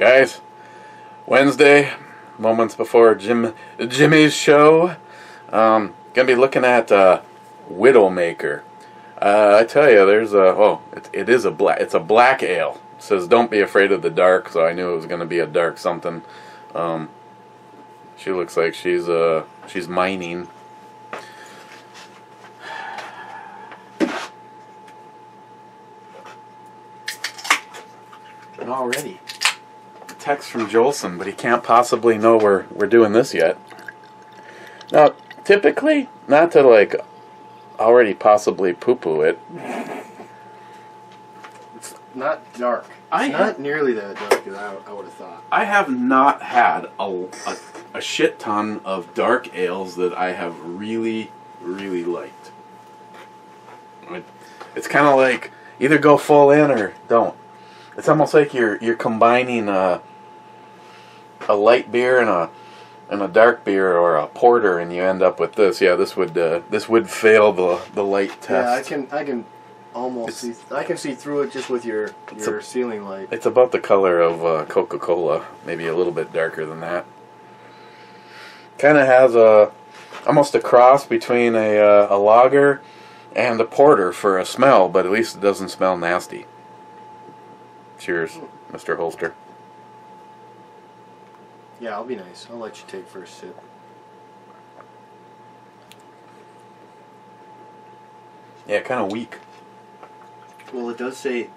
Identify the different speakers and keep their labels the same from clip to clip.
Speaker 1: Guys, Wednesday, moments before Jimmy's show, gonna be looking at WIDOWMAKER. I tell you, there's it's a black ale. It says don't be afraid of the dark, so I knew it was gonna be a dark something. She looks like she's mining. And already, text from Jolson, but he can't possibly know we're doing this yet. Now, typically, not to like already possibly poo-poo it.
Speaker 2: It's not dark. It's not nearly that dark as I would have thought.
Speaker 1: I have not had a shit ton of dark ales that I have really, really liked. It's kind of like either go full in or don't. It's almost like you're combining a light beer and a dark beer or a porter, and you end up with this. Yeah, this would fail the light test.
Speaker 2: Yeah, I can almost see through it just with your ceiling light.
Speaker 1: It's about the color of Coca-Cola, maybe a little bit darker than that. Kind of has almost a cross between a lager and a porter for a smell, but at least it doesn't smell nasty. Cheers, Mr. Holster.
Speaker 2: Yeah, I'll be nice. I'll let you take first sip.
Speaker 1: Yeah, kind of weak.
Speaker 2: Well, it does say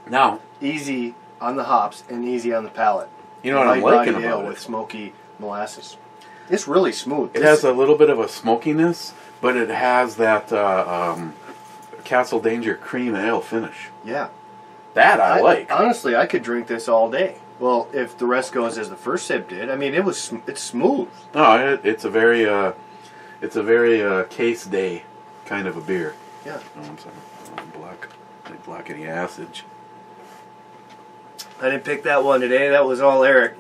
Speaker 1: now
Speaker 2: easy on the hops and easy on the palate.
Speaker 1: You know what I'm liking about it?
Speaker 2: With smoky molasses. It's really smooth.
Speaker 1: It has a little bit of a smokiness, but it has that Castle Danger cream ale finish.
Speaker 2: Yeah.
Speaker 1: That I like.
Speaker 2: Honestly, I could drink this all day. Well, if the rest goes as the first sip did, I mean, it's smooth.
Speaker 1: No, it's a very case day kind of a beer.
Speaker 2: Yeah.
Speaker 1: Oh, I'm sorry. I didn't block any acid.
Speaker 2: I didn't pick that one today. That was all Eric.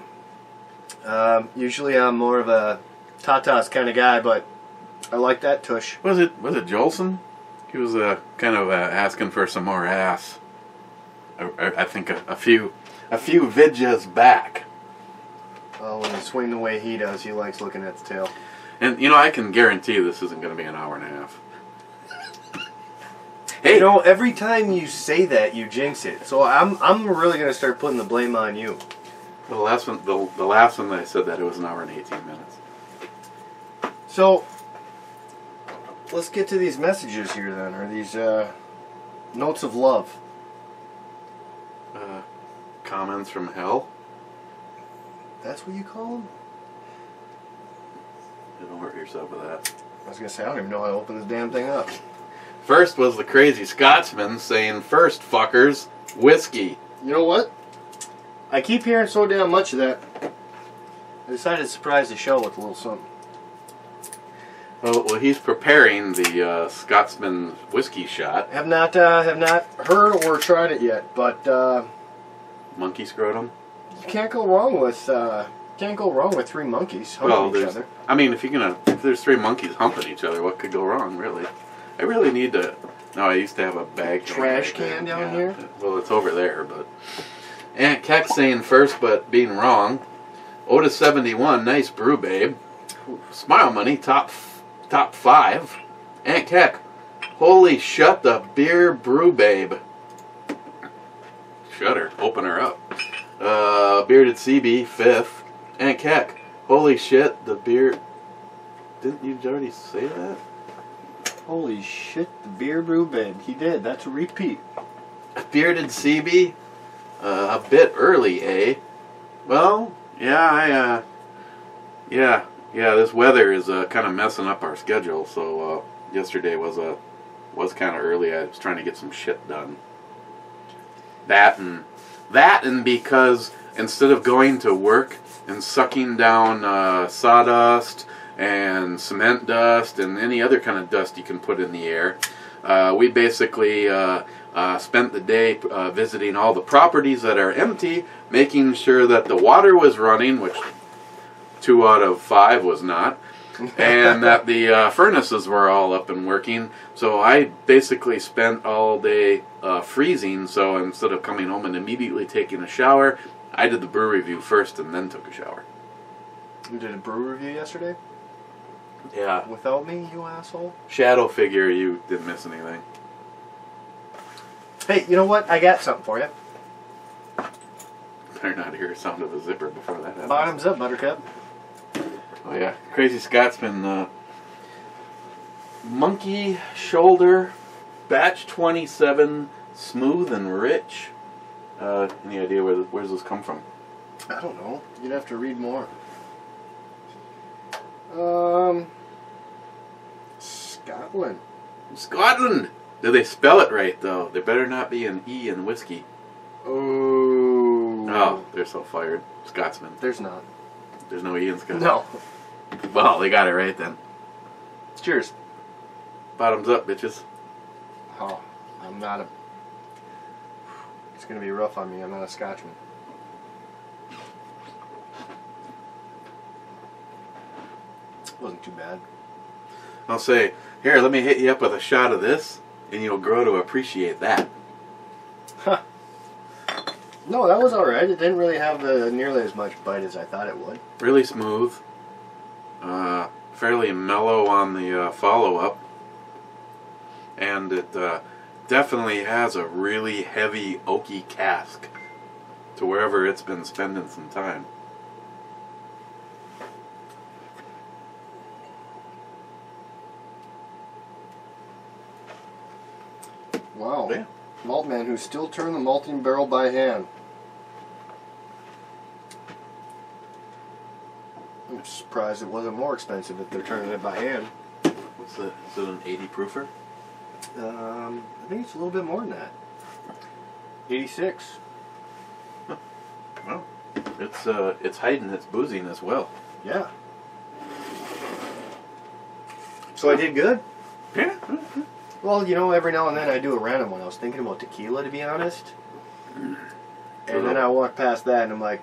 Speaker 2: Usually I'm more of a Tatas kind of guy, but I like that tush.
Speaker 1: Was it Jolson? He was kind of asking for some more ass. I think a few vidjas back.
Speaker 2: Well, when you swing the way he does, he likes looking at the tail.
Speaker 1: And you know, I can guarantee this isn't going to be an hour and a half. Hey,
Speaker 2: you know, every time you say that, you jinx it. So I'm really going to start putting the blame on you.
Speaker 1: The last one that I said that, it was an hour and 18 minutes.
Speaker 2: So let's get to these messages here then, or these notes of love.
Speaker 1: Comments from hell?
Speaker 2: That's what you call them?
Speaker 1: Don't hurt yourself with that.
Speaker 2: I was going to say, I don't even know how to open this damn thing up.
Speaker 1: First was the crazy Scotsman saying, "First, fuckers, whiskey."
Speaker 2: You know what? I keep hearing so damn much of that. I decided to surprise the show with a little something.
Speaker 1: Well, he's preparing the Scotsman whiskey shot.
Speaker 2: Have not heard or tried it yet, but
Speaker 1: Monkey scrotum.
Speaker 2: You can't go wrong with three monkeys humping each other.
Speaker 1: I mean, if there's three monkeys humping each other, what could go wrong, really? I really need to. No, I used to have a bag
Speaker 2: trash can down here.
Speaker 1: Well, it's over there, but Aunt Keck saying first, but being wrong. Otis 71, nice brew, babe. Smile Money, top 5. Aunt Keck, holy shut the beer, brew, babe. Shut her, open her up. Bearded CB, 5th. Aunt Keck, holy shit, the beer. Didn't you already say that?
Speaker 2: Holy shit, the beer brew babe. He did. That's a repeat.
Speaker 1: Bearded CB, a bit early, eh? Well, yeah, this weather is kind of messing up our schedule. So yesterday was kind of early. I was trying to get some shit done. That and because instead of going to work and sucking down sawdust and cement dust and any other kind of dust you can put in the air, we basically spent the day visiting all the properties that are empty, making sure that the water was running, which 2 out of 5 was not, and that the furnaces were all up and working. So I basically spent all day freezing. So instead of coming home and immediately taking a shower, I did the brew review first and then took a shower.
Speaker 2: You did a brew review yesterday?
Speaker 1: Yeah.
Speaker 2: Without me, you asshole?
Speaker 1: Shadow figure, you didn't miss anything.
Speaker 2: Hey, you know what? I got something for you.
Speaker 1: Better not hear the sound of a zipper before that happens.
Speaker 2: Bottoms up, Buttercup.
Speaker 1: Oh yeah, Crazy Scotsman, Monkey Shoulder, Batch 27, Smooth and Rich. Any idea where's this come from?
Speaker 2: I don't know. You'd have to read more. Scotland.
Speaker 1: Scotland! Do they spell it right, though? There better not be an E in whiskey. Oh, they're so fired. Scotsman.
Speaker 2: There's not.
Speaker 1: There's no E in Scotsman?
Speaker 2: No.
Speaker 1: Well, they got it right then.
Speaker 2: Cheers.
Speaker 1: Bottoms up, bitches.
Speaker 2: Oh, I'm not a... It's going to be rough on me. I'm not a Scotchman. Wasn't too bad.
Speaker 1: I'll say, here, let me hit you up with a shot of this, and you'll grow to appreciate that.
Speaker 2: Huh. No, that was alright. It didn't really have nearly as much bite as I thought it would.
Speaker 1: Really smooth. Fairly mellow on the follow-up. And it definitely has a really heavy oaky cask to wherever it's been spending some time.
Speaker 2: Wow.
Speaker 1: Yeah.
Speaker 2: Malt man who still turned the malting barrel by hand. I'm surprised it wasn't more expensive if they're turning it by hand.
Speaker 1: Is it an 80 proofer?
Speaker 2: I think it's a little bit more than that. 86.
Speaker 1: Well, it's hiding its boozing as well.
Speaker 2: Yeah. So I did good?
Speaker 1: Yeah.
Speaker 2: Well, you know, every now and then I do a random one. I was thinking about tequila, to be honest. And then I walked past that and I'm like,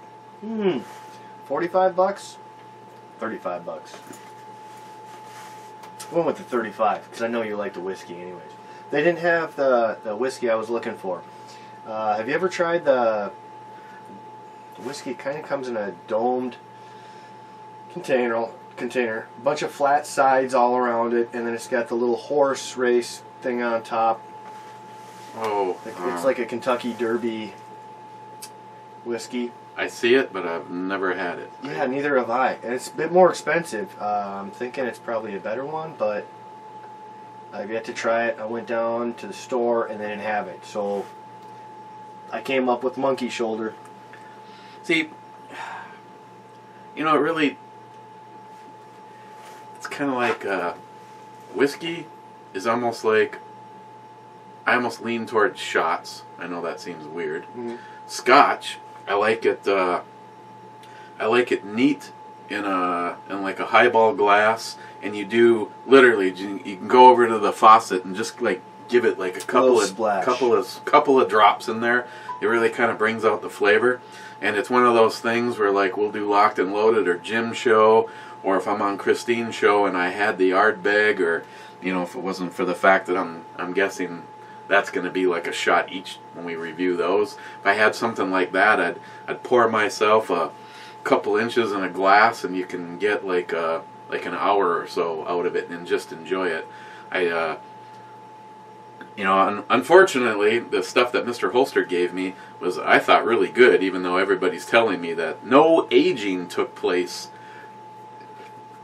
Speaker 2: 45 bucks? 35 bucks. I went with the 35 because I know you like the whiskey anyways. They didn't have the whiskey I was looking for. Have you ever tried the whiskey? It kind of comes in a domed container, a bunch of flat sides all around it, and then it's got the little horse race thing on top.
Speaker 1: Oh.
Speaker 2: It's like a Kentucky Derby whiskey.
Speaker 1: I see it, but I've never had it.
Speaker 2: Yeah, neither have I. And it's a bit more expensive. I'm thinking it's probably a better one, but I've yet to try it. I went down to the store and they didn't have it. So I came up with Monkey Shoulder.
Speaker 1: See, you know, it really, it's kind of like whiskey is almost like, I almost lean towards shots. I know that seems weird.
Speaker 2: Mm-hmm.
Speaker 1: Scotch, I like it neat in like a highball glass, and you do literally you can go over to the faucet and just like give it like a couple of drops in there. It really kind of brings out the flavor, and it's one of those things where like we'll do Locked and Loaded or Jim's show, or if I'm on Christine's show and I had the Ardbeg, or you know, if it wasn't for the fact that I'm guessing that's going to be like a shot each when we review those. If I had something like that, I'd pour myself a couple inches in a glass, and you can get like an hour or so out of it and just enjoy it. Unfortunately, the stuff that Mr. Holster gave me was, I thought, really good, even though everybody's telling me that no aging took place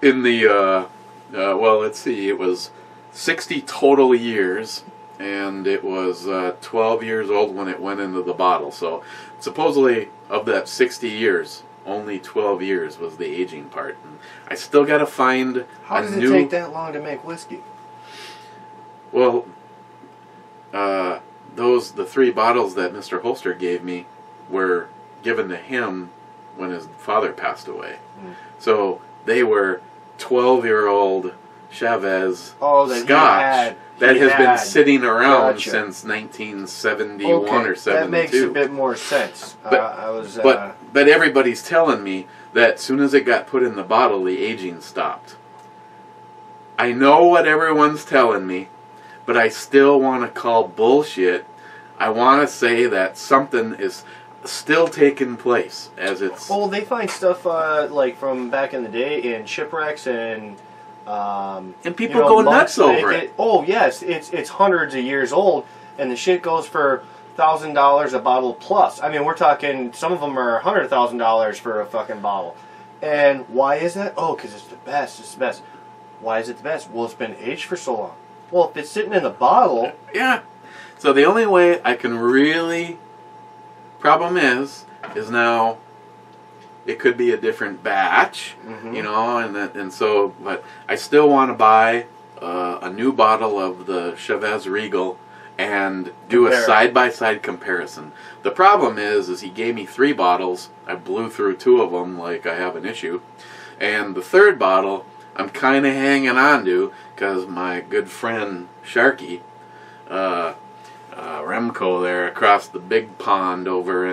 Speaker 1: in the, well, let's see, it was 60 total years, and it was 12 years old when it went into the bottle. So supposedly, of that 60 years, only 12 years was the aging part. And I still got to find
Speaker 2: How does it take that long to make whiskey?
Speaker 1: Well, the 3 bottles that Mr. Holster gave me were given to him when his father passed away. So they were 12-year-old Chavez Scotch that has been sitting around since 1971 or 72.
Speaker 2: That makes a bit more sense.
Speaker 1: But everybody's telling me that as soon as it got put in the bottle, the aging stopped. I know what everyone's telling me, but I still want to call bullshit. I want to say that something is still taking place as it's...
Speaker 2: Well, they find stuff like from back in the day in shipwrecks and
Speaker 1: people go nuts over it.
Speaker 2: Oh yes, it's hundreds of years old, and the shit goes for $1,000 a bottle plus. I mean, we're talking, some of them are $100,000 for a fucking bottle. And why is that? Oh, because it's the best. It's the best. Why is it the best? Well, it's been aged for so long. Well, if it's sitting in the bottle...
Speaker 1: Yeah. So the only way I can really... Problem is now it could be a different batch, you know, and so, but I still want to buy a new bottle of the Chavez Regal and do a side-by-side comparison. The problem is he gave me 3 bottles. I blew through 2 of them like I have an issue. And the 3rd bottle I'm kind of hanging on to because my good friend Sharky, Remco there across the big pond over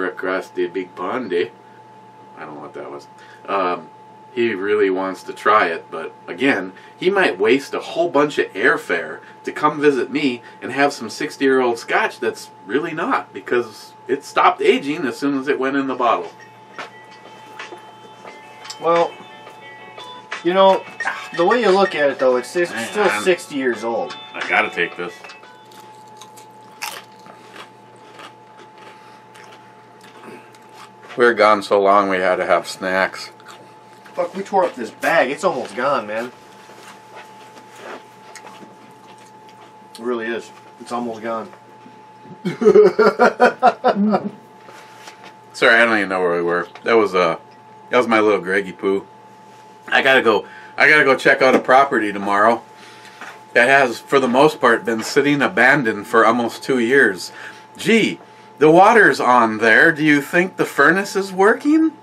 Speaker 1: across the big pond, I don't know what that was. He really wants to try it, but again, he might waste a whole bunch of airfare to come visit me and have some 60-year-old scotch that's really not, because it stopped aging as soon as it went in the bottle.
Speaker 2: Well, you know, the way you look at it though, it's still 60 years old.
Speaker 1: I gotta take this. We were gone so long we had to have snacks.
Speaker 2: Fuck, we tore up this bag. It's almost gone, man. It really is. It's almost gone.
Speaker 1: Sorry, I don't even know where we were. That was my little Greggy poo. I gotta go check out a property tomorrow that has, for the most part, been sitting abandoned for almost 2 years. Gee, the water's on there. Do you think the furnace is working?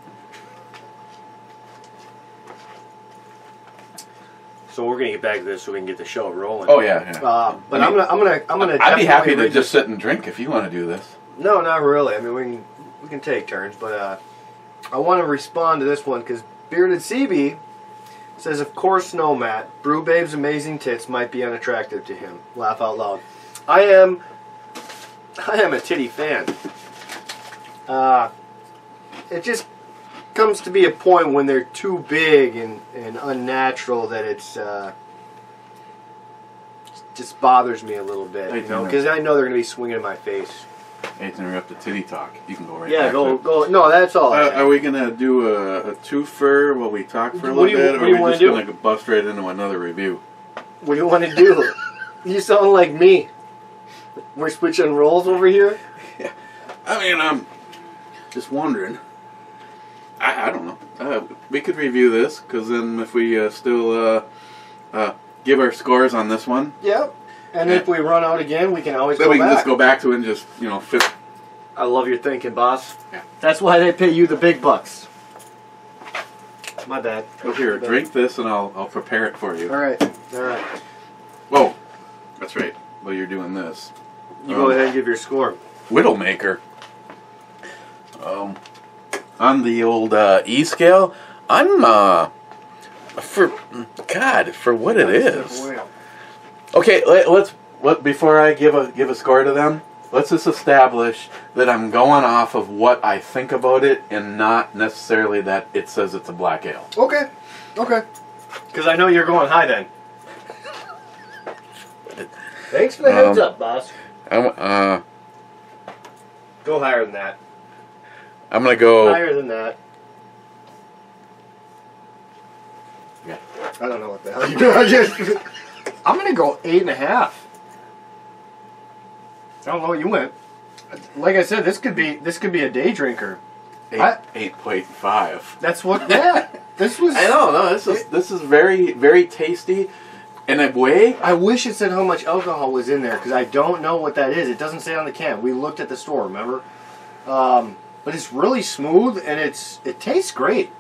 Speaker 2: So we're gonna get back to this so we can get the show rolling.
Speaker 1: Oh yeah.
Speaker 2: But I'm gonna.
Speaker 1: I'd be happy to just sit and drink if you want to do this.
Speaker 2: No, not really. I mean, we can take turns, but I want to respond to this one because Bearded CB says, of course, no, Matt. Brew Babe's amazing tits might be unattractive to him. Laugh out loud. I am a titty fan. It just comes to be a point when they're too big and unnatural that it's just bothers me a little bit, you know, because I know they're going to be swinging in my face.
Speaker 1: I hate to interrupt the titty talk. You can go right.
Speaker 2: Yeah,
Speaker 1: back
Speaker 2: go. No, that's all.
Speaker 1: Are we gonna do a twofer while we talk for a little bit, or are we just gonna bust right into another review?
Speaker 2: What do you want to do? You sound like me. We're switching roles over here.
Speaker 1: Yeah. I mean, I'm just wondering. I don't know. We could review this, because then if we still give our scores on this one.
Speaker 2: Yep. And if we run out again, we can always go back.
Speaker 1: Then we can just go back to it and just, you know, fit.
Speaker 2: I love your thinking, boss. Yeah. That's why they pay you the big bucks. My bad.
Speaker 1: Well, here, drink this and I'll prepare it for you.
Speaker 2: All right. All right.
Speaker 1: Whoa. That's right. Well, you're doing this.
Speaker 2: You go ahead and give your score.
Speaker 1: WIDOWMAKER. On the old E scale, I'm for what it is. Okay, let's before I give a score to them, let's just establish that I'm going off of what I think about it and not necessarily that it says it's a black ale.
Speaker 2: Okay. Okay. Because I know you're going high then. Thanks for the heads up, boss. Go higher than that.
Speaker 1: I'm gonna go
Speaker 2: higher than that.
Speaker 1: Yeah.
Speaker 2: I don't know what the hell you're doing. I'm gonna go 8.5. I don't know what you went. Like I said, this could be a day drinker.
Speaker 1: 8.5.
Speaker 2: That's what. Yeah. This was.
Speaker 1: I know. No, this is very, very tasty. In a way,
Speaker 2: I wish it said how much alcohol was in there because I don't know what that is. It doesn't say on the can. We looked at the store, remember? But it's really smooth and it tastes great.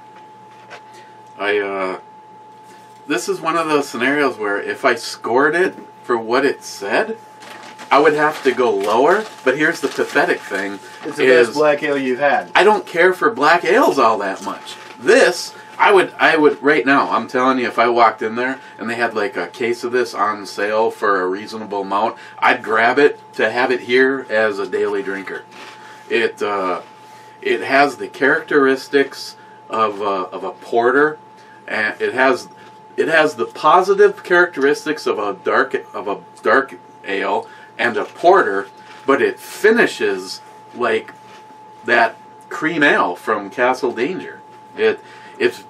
Speaker 1: This is one of those scenarios where if I scored it for what it said, I would have to go lower. But here's the pathetic thing:
Speaker 2: it's the best black ale you've had.
Speaker 1: I don't care for black ales all that much. This, I would right now. I'm telling you, if I walked in there and they had like a case of this on sale for a reasonable amount, I'd grab it to have it here as a daily drinker. It has the characteristics of a porter, and it has the positive characteristics of a dark ale and a porter, but it finishes like that cream ale from Castle Danger. It's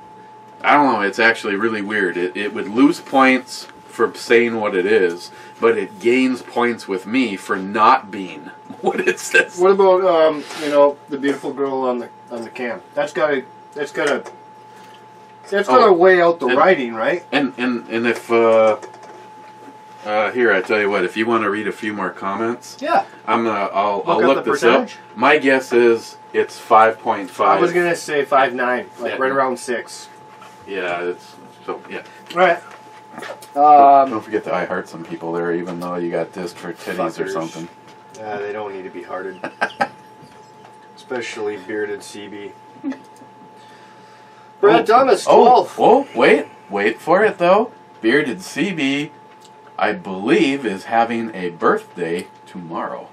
Speaker 1: I don't know. It's actually really weird. It would lose points for saying what it is, but it gains points with me for not being what it says.
Speaker 2: What about the beautiful girl on the can? That's gotta weigh out the writing, right?
Speaker 1: And if here, I tell you what, if you want to read a few more comments,
Speaker 2: yeah,
Speaker 1: I'll look this up. My guess is it's 5.5.
Speaker 2: I was gonna say 5.9, right around 6.
Speaker 1: Yeah, all
Speaker 2: right.
Speaker 1: Don't forget that I heart some people there, even though you got dissed for titties or something.
Speaker 2: They don't need to be hearted, especially bearded CB. Brad Thomas, 12.
Speaker 1: Oh, wait for it though. Bearded CB, I believe, is having a birthday tomorrow.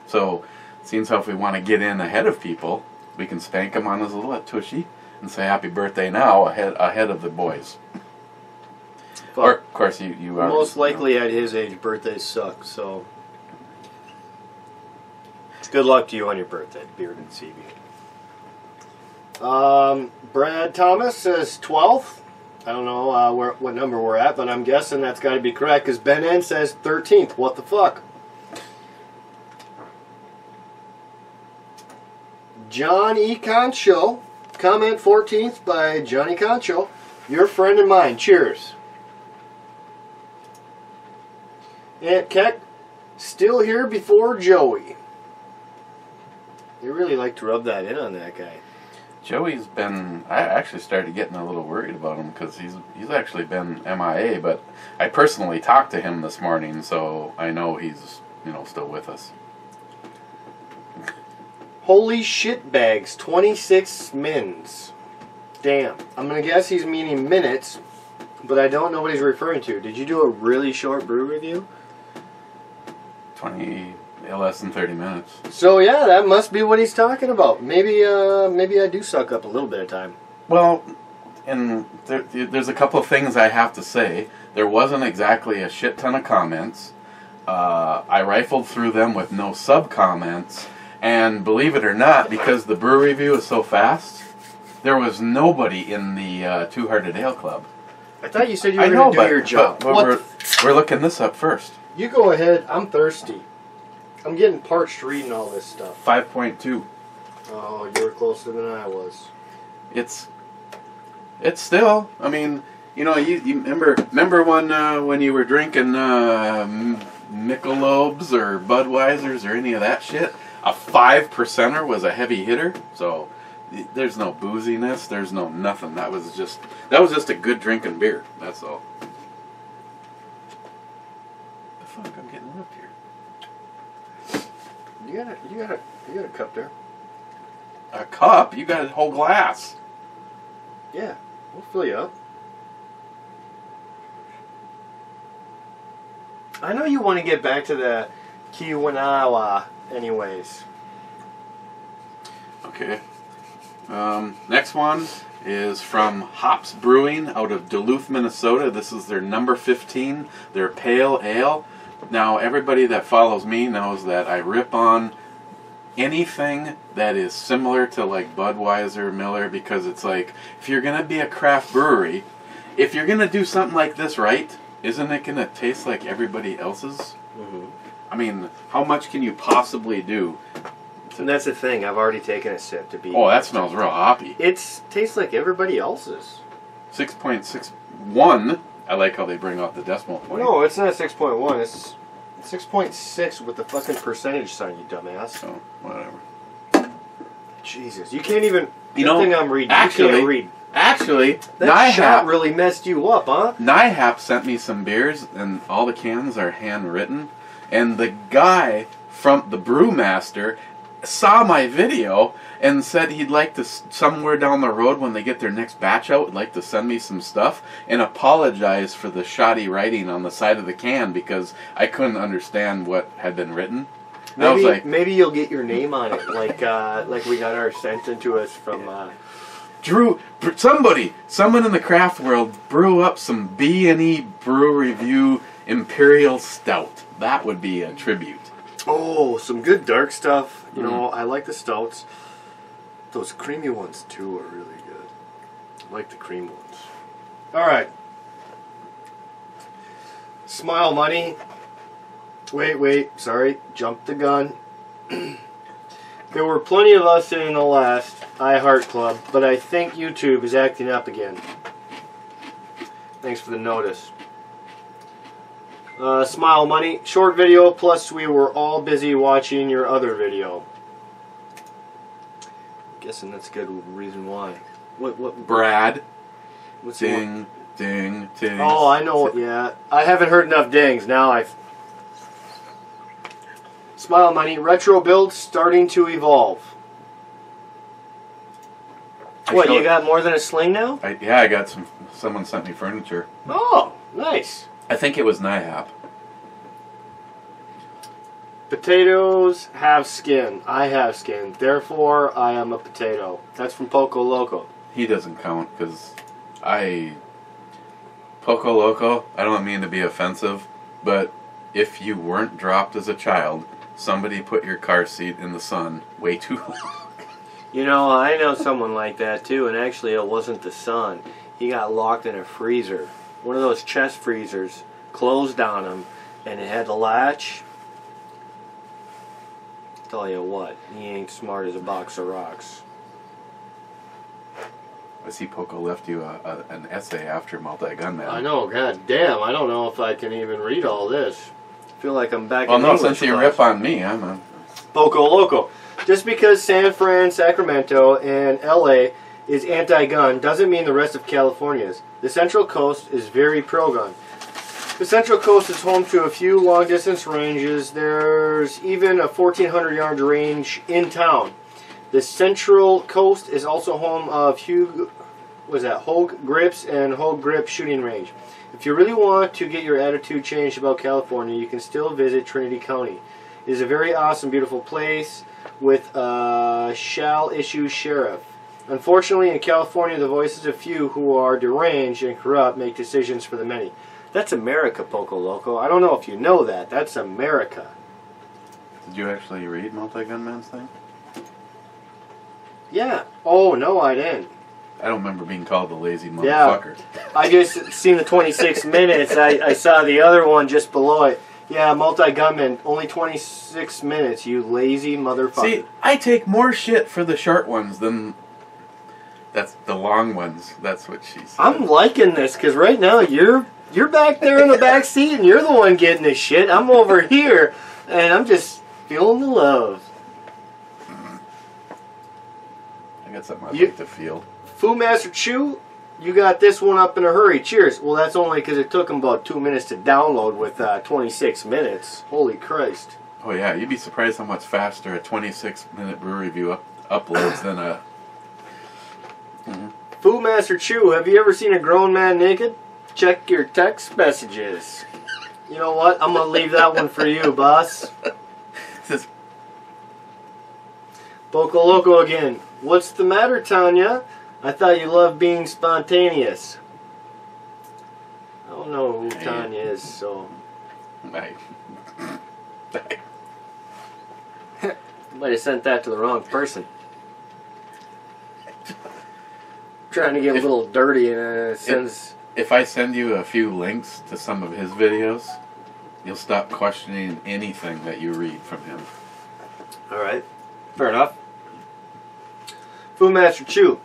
Speaker 1: So, seems how if we want to get in ahead of people, we can spank him on his little tushy and say happy birthday now ahead of the boys.
Speaker 2: But
Speaker 1: or, of course, you are.
Speaker 2: Most likely at his age, birthdays suck, so good luck to you on your birthday, bearded CB. Brad Thomas says 12th. I don't know what number we're at, but I'm guessing that's got to be correct because Ben N says 13th. What the fuck? John E. Concho. Comment 14th by Johnny Concho. Your friend and mine. Cheers. Aunt Keck. Still here before Joey. They really like to rub that in on that guy.
Speaker 1: Joey's been. I actually started getting a little worried about him because he's actually been MIA. But I personally talked to him this morning, so I know he's still with us.
Speaker 2: Holy shit bags, 26 mins. Damn. I'm gonna guess he's meaning minutes, but I don't know what he's referring to. Did you do a really short brew review?
Speaker 1: 20. Less than 30 minutes.
Speaker 2: So yeah, that must be what he's talking about. Maybe I do suck up a little bit of time.
Speaker 1: Well, and there's a couple of things I have to say. There wasn't exactly a shit ton of comments. I rifled through them with no sub-comments, and believe it or not, because the brew review is so fast, there was nobody in the Two-Hearted Ale Club.
Speaker 2: I thought you said you were going to do your job.
Speaker 1: But we're looking this up first.
Speaker 2: You go ahead. I'm thirsty. I'm getting parched reading all this stuff.
Speaker 1: 5.2.
Speaker 2: Oh, you were closer than I was.
Speaker 1: It's still. I mean, you remember when you were drinking Michelobes or Budweisers or any of that shit? A 5%er was a heavy hitter. So there's no booziness. There's no nothing. That was just a good drinking beer. That's all. The fuck, I'm getting ripped here.
Speaker 2: You got a cup there.
Speaker 1: A cup? You got a whole glass.
Speaker 2: Yeah, we'll fill you up. I know you want to get back to the Kiwanawa anyways.
Speaker 1: Okay. Next one is from Hops Brewing out of Duluth, Minnesota. This is their number 15, their pale ale. Now, everybody that follows me knows that I rip on anything that is similar to like Budweiser, Miller, because it's like, if you're going to be a craft brewery, if you're going to do something like this right, isn't it going to taste like everybody else's?
Speaker 2: Mm-hmm.
Speaker 1: I mean, how much can you possibly do?
Speaker 2: And that's the thing, I've already taken a sip to be...
Speaker 1: Oh, that smells real hoppy.
Speaker 2: It tastes like everybody else's.
Speaker 1: 6.61. I like how they bring out the decimal point.
Speaker 2: No, it's not 6.1. It's 6.6 with the fucking percentage sign, you dumbass.
Speaker 1: Oh, whatever.
Speaker 2: Jesus, you can't even...
Speaker 1: You know,
Speaker 2: thing I'm reading.
Speaker 1: actually,
Speaker 2: you can't read.
Speaker 1: Actually,
Speaker 2: that shot really messed you up, huh?
Speaker 1: NIHAP sent me some beers, and all the cans are handwritten. And the guy from the brewmaster saw my video and said he'd like to, somewhere down the road when they get their next batch out, would like to send me some stuff and apologize for the shoddy writing on the side of the can because I couldn't understand what had been written.
Speaker 2: Maybe,
Speaker 1: I was like,
Speaker 2: maybe you'll get your name on it, like we got ours sent into us from.
Speaker 1: Drew, someone in the craft world brew up some B&E Brew Review Imperial Stout. That would be a tribute.
Speaker 2: Oh, some good dark stuff. You know, I like the stouts. Those creamy ones too are really good. I like the cream ones. All right. Smile Money. Wait, sorry, jumped the gun. There were plenty of us in the last iHeart Club, but I think YouTube is acting up again. Thanks for the notice. Smile Money, short video, plus we were all busy watching your other video. Guessing that's a good reason why. What?
Speaker 1: Brad.
Speaker 2: What's
Speaker 1: ding, ding, ding.
Speaker 2: Oh, I know it, yeah. I haven't heard enough dings. Now I've... Smile Money, retro build starting to evolve. What, you got more than a sling now?
Speaker 1: Yeah, I got some. Someone sent me furniture.
Speaker 2: Oh, nice.
Speaker 1: I think it was NIHAP.
Speaker 2: Potatoes have skin. I have skin. Therefore, I am a potato. That's from Poco Loco.
Speaker 1: He doesn't count because Poco Loco, I don't mean to be offensive, but if you weren't dropped as a child, somebody put your car seat in the sun way too long.
Speaker 2: You know, I know someone like that too, and actually it wasn't the son. He got locked in a freezer. One of those chest freezers closed on him, and it had the latch. Tell you what, he ain't smart as a box of rocks.
Speaker 1: I see Poco left you an essay after Multi-Gunman.
Speaker 2: I know, god damn, I don't know if I can even read all this. I feel like I'm back
Speaker 1: in
Speaker 2: English
Speaker 1: since you
Speaker 2: class.
Speaker 1: rip on me, I'm a...
Speaker 2: Poco Loco. Just because San Fran, Sacramento, and LA is anti-gun doesn't mean the rest of California is. The Central Coast is very pro-gun. The Central Coast is home to a few long-distance ranges. There's even a 1,400-yard range in town. The Central Coast is also home of Hogue Grips and Hogue Grip Shooting Range. If you really want to get your attitude changed about California, you can still visit Trinity County. It is a very awesome, beautiful place with a shall-issue sheriff. Unfortunately, in California, the voices of few who are deranged and corrupt make decisions for the many. That's America, Poco Loco. I don't know if you know that. That's America.
Speaker 1: Did you actually read Multi-Gunman's thing?
Speaker 2: Yeah. Oh, no, I didn't.
Speaker 1: I don't remember being called the lazy motherfucker.
Speaker 2: Yeah. I just seen the 26 minutes. I saw the other one just below it. Yeah, Multi-Gunman, only 26 minutes, you lazy motherfucker.
Speaker 1: See, I take more shit for the short ones than... That's the long ones. That's what she said.
Speaker 2: I'm liking this, because right now you're back there in the back seat, and you're the one getting this shit. I'm over here, and I'm just feeling the love.
Speaker 1: I got something I'd like to feel.
Speaker 2: Fu Master Chew, you got this one up in a hurry. Cheers. Well, that's only because it took them about 2 minutes to download with 26 minutes. Holy Christ.
Speaker 1: Oh, yeah. You'd be surprised how much faster a 26-minute brew review uploads than a...
Speaker 2: Fu Master Chew, have you ever seen a grown man naked? Check your text messages. You know what? I'm going to leave that one for you, boss. Poco Loco again. What's the matter, Tanya? I thought you loved being spontaneous. I don't know who Tanya is, so...
Speaker 1: Might
Speaker 2: have sent that to the wrong person. Trying to get a little dirty, and it sends...
Speaker 1: If I send you a few links to some of his videos, you'll stop questioning anything that you read from him.
Speaker 2: Alright. Fair enough. Fu Master Chew.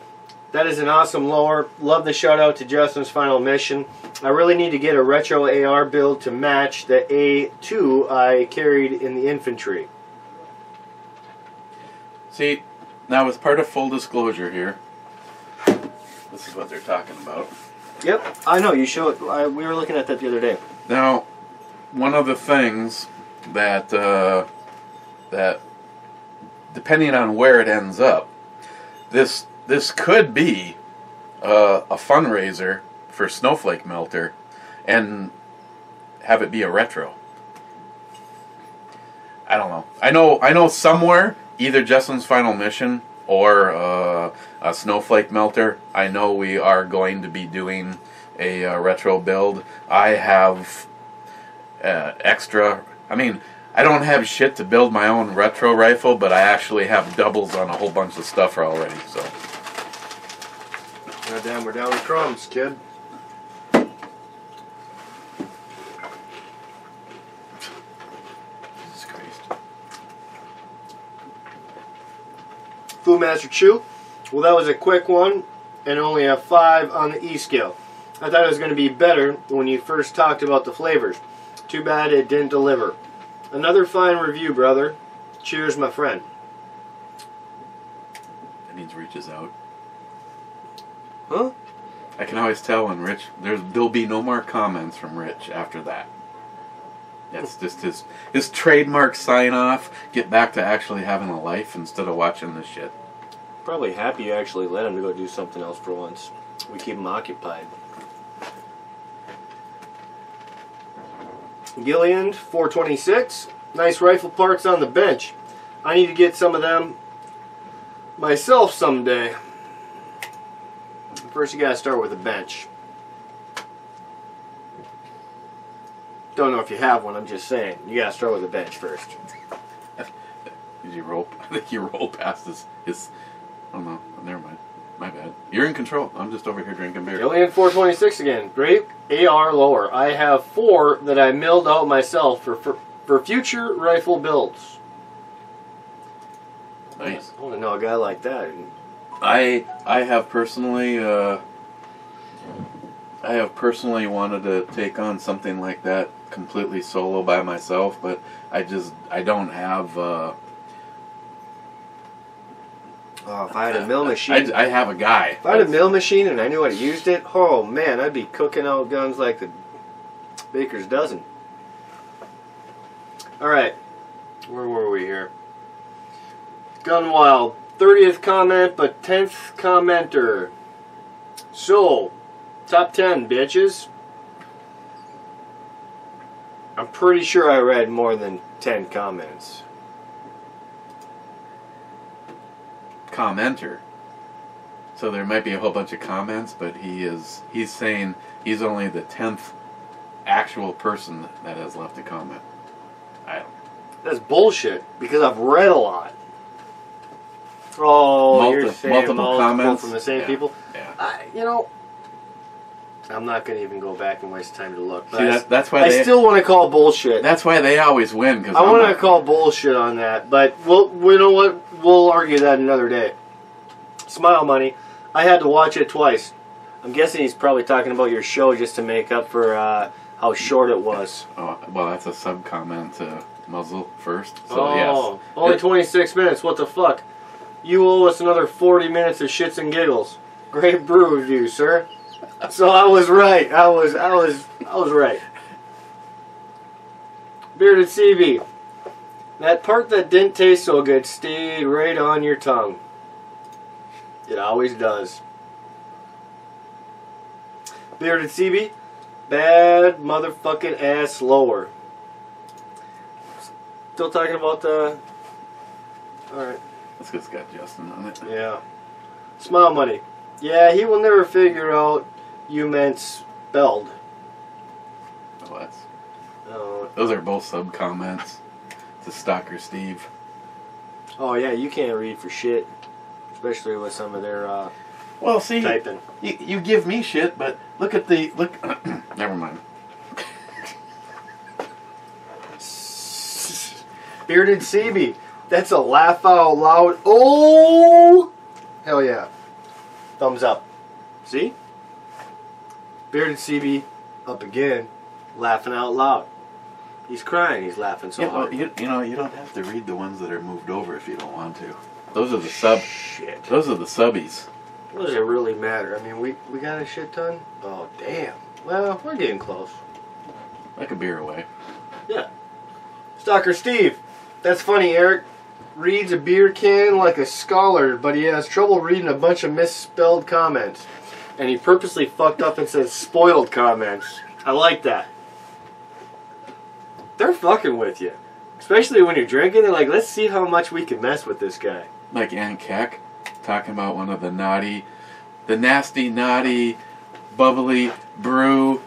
Speaker 2: That is an awesome lower. Love the shout out to Justin's final mission. I really need to get a retro AR build to match the A2 I carried in the infantry.
Speaker 1: See, now as part of full disclosure here, this is what they're talking about.
Speaker 2: Yep, I know, you showed, we were looking at that the other day.
Speaker 1: Now, one of the things that depending on where it ends up, this could be a fundraiser for Snowflake Melter, and have it be a retro. I don't know. I know somewhere, either Justin's Final Mission or a Snowflake Melter, I know we are going to be doing a retro build. I have extra. I mean, I don't have shit to build my own retro rifle, but I actually have doubles on a whole bunch of stuff already. So,
Speaker 2: goddamn, we're down to crumbs, kid.
Speaker 1: Jesus Christ.
Speaker 2: Food Master Chew. Well, that was a quick one, and only a 5 on the E scale. I thought it was going to be better when you first talked about the flavors. Too bad it didn't deliver. Another fine review, brother. Cheers, my friend.
Speaker 1: That means Rich is out.
Speaker 2: Huh?
Speaker 1: I can always tell when Rich. There'll be no more comments from Rich after that. That's just his trademark sign off. Get back to actually having a life instead of watching this shit.
Speaker 2: Probably happy you actually let him to go do something else for once. We keep him occupied. Gillian, 426. Nice rifle parts on the bench. I need to get some of them myself someday. First you gotta start with a bench. Don't know if you have one, I'm just saying. You gotta start with a bench first.
Speaker 1: Did you roll? I think you rolled past his. Oh no, never mind. My bad. You're in control. I'm just over here drinking beer.
Speaker 2: Gillian 426 again. Great AR lower. I have 4 that I milled out myself for future rifle builds.
Speaker 1: Nice.
Speaker 2: I want to know a guy like that.
Speaker 1: I have personally wanted to take on something like that completely solo by myself, but I don't have.
Speaker 2: Oh, if I had a mill machine.
Speaker 1: I have a guy.
Speaker 2: If I had a mill machine and I knew I used it, oh man, I'd be cooking out guns like the baker's dozen. Alright, where were we here? Gunwild, 30th comment, but 10th commenter. So, top 10, bitches. I'm pretty sure I read more than 10 comments.
Speaker 1: Commenter. So there might be a whole bunch of comments, but he's saying he's only the 10th actual person that has left a comment.
Speaker 2: That's bullshit, because I've read a lot. Oh, you're saying multiple comments from the same people?
Speaker 1: Yeah.
Speaker 2: You know, I'm not going to even go back and waste time to look. But
Speaker 1: See, that's why
Speaker 2: I still want to call bullshit.
Speaker 1: That's why they always win. Cause
Speaker 2: I want to call bullshit on that, but you know what? We'll argue that another day. Smile Money. I had to watch it twice. I'm guessing he's probably talking about your show just to make up for how short it was.
Speaker 1: Oh, well, that's a sub-comment to Muzzle first. So,
Speaker 2: oh,
Speaker 1: yes.
Speaker 2: Only 26 minutes. What the fuck? You owe us another 40 minutes of shits and giggles. Great brew review, sir. So I was right. I was right. Bearded CB. That part that didn't taste so good stayed right on your tongue. It always does. Bearded CB. Bad motherfucking ass lower. Still talking about the... Alright.
Speaker 1: Let's just got Justin on it.
Speaker 2: Yeah. Smile Money. Yeah, he will never figure out you meant spelled.
Speaker 1: Oh, that's...
Speaker 2: Oh.
Speaker 1: Those are both sub-comments to Stalker Steve.
Speaker 2: Oh, yeah, you can't read for shit. Especially with some of their
Speaker 1: well, see,
Speaker 2: typing.
Speaker 1: You give me shit, but look at the... Never mind.
Speaker 2: Bearded CB. That's a laugh out loud. Oh! Hell yeah. Thumbs up. See? Bearded CB up again. Laughing out loud. He's crying. He's laughing so hard.
Speaker 1: Well, you know, you don't have to read the ones that are moved over if you don't want to. Those are the sub...
Speaker 2: Shit.
Speaker 1: Those are the subbies.
Speaker 2: What does it really matter? I mean, we got a shit ton? Oh, damn. Well, we're getting close.
Speaker 1: Like a beer away.
Speaker 2: Yeah. Stalker Steve. That's funny, Eric. reads a beer can like a scholar, but he has trouble reading a bunch of misspelled comments. And he purposely fucked up and said spoiled comments. I like that. They're fucking with you. Especially when you're drinking, they're like, let's see how much we can mess with this guy.
Speaker 1: Like Aunt Keck talking about one of the nasty, naughty, bubbly brew.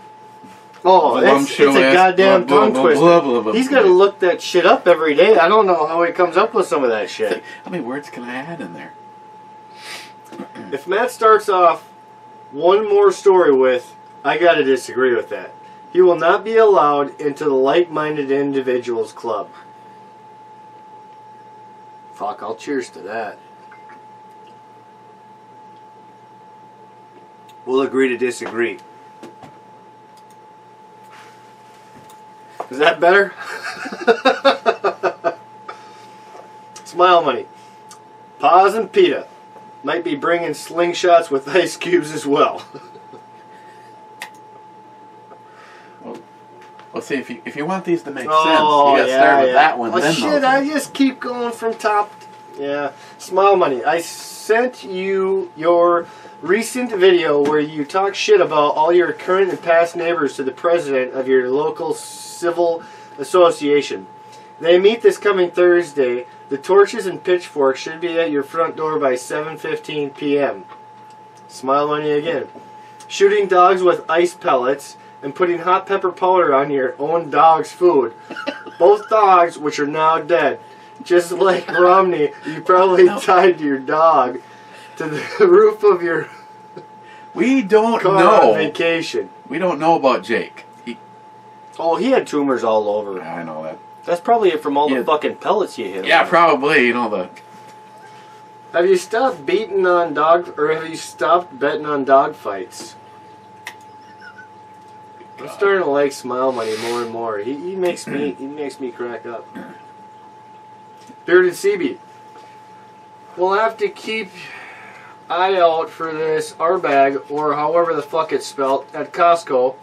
Speaker 2: Oh, it's a goddamn tongue twister. He's got to look that shit up every day. I don't know how he comes up with some of that shit.
Speaker 1: How many words can I add in there?
Speaker 2: If Matt starts off one more story with, I got to disagree with that. He will not be allowed into the like-minded individuals club. Fuck, I'll cheers to that. We'll agree to disagree. Is that better? Smile money. Paz and Pita might be bringing slingshots with ice cubes as well.
Speaker 1: Well, see, if you want these to make sense, you gotta start with that one.
Speaker 2: Oh,
Speaker 1: then
Speaker 2: shit, I just keep going from top. Yeah. Smile money. I sent you your recent video where you talk shit about all your current and past neighbors to the president of your local civil association. They meet this coming Thursday. The torches and pitchforks should be at your front door by 7:15 p.m. Smile money again. Shooting dogs with ice pellets and putting hot pepper powder on your own dog's food. Both dogs, which are now dead. Just like Romney, you probably tied your dog to the roof of your
Speaker 1: we don't
Speaker 2: car
Speaker 1: know
Speaker 2: on vacation.
Speaker 1: We don't know about Jake.
Speaker 2: He had tumors all over.
Speaker 1: I know that.
Speaker 2: That's probably from all the fucking pellets you hit.
Speaker 1: Yeah, probably. You know the.
Speaker 2: Have you stopped beating on dog, or have you stopped betting on dog fights? I'm starting to like Smile Money more and more. He makes me crack up. Bearded CB. We'll have to keep eye out for this R-Bag, or however the fuck it's spelled, at Costco,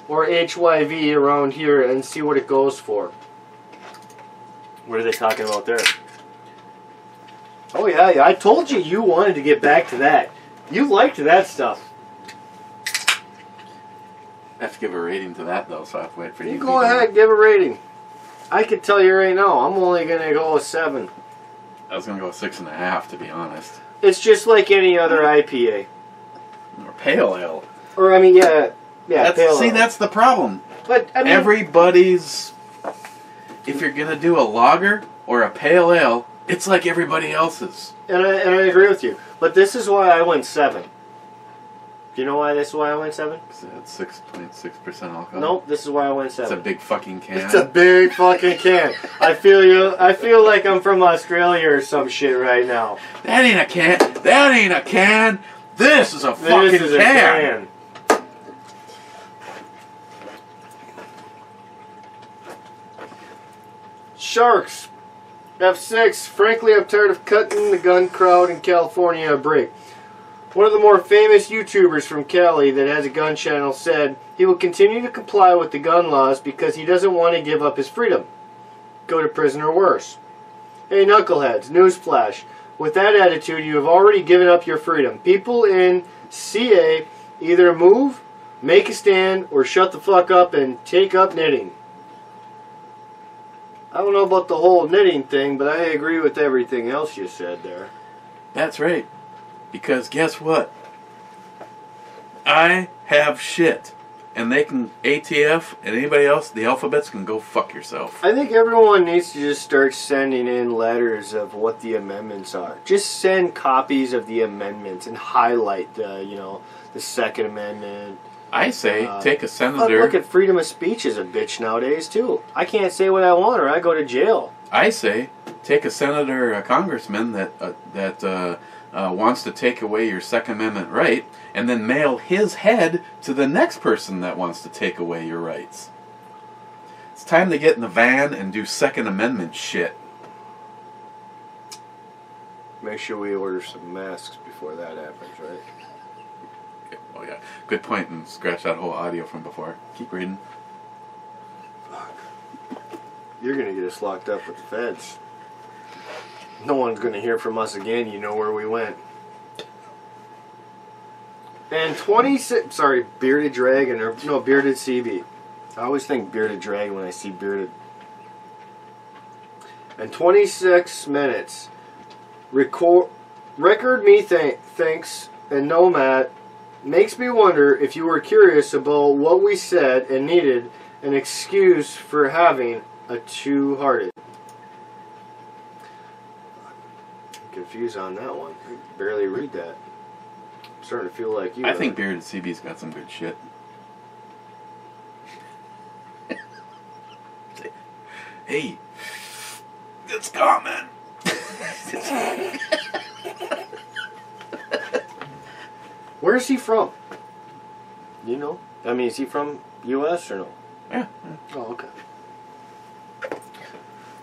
Speaker 2: or HYV around here, and see what it goes for. What are they talking about there? Oh yeah, I told you you wanted to get back to that. You liked that stuff.
Speaker 1: I have to give a rating to that, though, so I have to wait for you.
Speaker 2: You go ahead, give a rating. I can tell you right now, I'm only going to go with 7.
Speaker 1: I was going to go with 6.5, to be honest.
Speaker 2: It's just like any other IPA.
Speaker 1: Or pale ale.
Speaker 2: Or, I mean, yeah, pale ale.
Speaker 1: See, that's the problem.
Speaker 2: But, I mean,
Speaker 1: everybody's... If you're going to do a lager or a pale ale, it's like everybody else's.
Speaker 2: And I agree with you. But this is why I went 7. Do you know why this is why I went 7?
Speaker 1: Is that 6.6% alcohol?
Speaker 2: Nope, this is why I went 7.
Speaker 1: It's a big fucking can.
Speaker 2: It's a big fucking can. I feel you. I feel like I'm from Australia or some shit right now.
Speaker 1: That ain't a can. That ain't a can. This is a fucking
Speaker 2: can. A can. Sharks. F6. Frankly, I'm tired of cutting the gun crowd in California a break. One of the more famous YouTubers from Cali that has a gun channel said he will continue to comply with the gun laws because he doesn't want to give up his freedom. Go to prison or worse. Hey knuckleheads, newsflash. With that attitude, you have already given up your freedom. People in CA either move, make a stand, or shut the fuck up and take up knitting. I don't know about the whole knitting thing, but I agree with everything else you said there.
Speaker 1: That's right. Because guess what? I have shit. And they can, ATF and anybody else, the alphabets can go fuck yourself.
Speaker 2: I think everyone needs to just start sending in letters of what the amendments are. Just send copies of the amendments and highlight the, the Second Amendment.
Speaker 1: I say, take a senator.
Speaker 2: Look at freedom of speech is a bitch nowadays, too. I can't say what I want or I go to jail.
Speaker 1: I say, take a senator or a congressman that wants to take away your Second Amendment right, and then mail his head to the next person that wants to take away your rights. It's time to get in the van and do Second Amendment shit.
Speaker 2: Make sure we order some masks before that happens, right?
Speaker 1: Oh yeah, good point, and scratch that whole audio from before. Keep reading.
Speaker 2: Fuck. You're gonna get us locked up with the feds. No one's going to hear from us again. You know where we went. And 26... Sorry, Bearded Dragon. Or no, Bearded CB. I always think Bearded Dragon when I see Bearded. And 26 minutes. Record me thinks and Nomad makes me wonder if you were curious about what we said and needed an excuse for having a two-hearted. I'm confused on that one. I barely read that. I'm starting to feel like you.
Speaker 1: I think Bearded CB's got some good shit. Hey, it's coming.
Speaker 2: Where's he from? You know? I mean, is he from U.S. or no?
Speaker 1: Yeah.
Speaker 2: Oh, okay.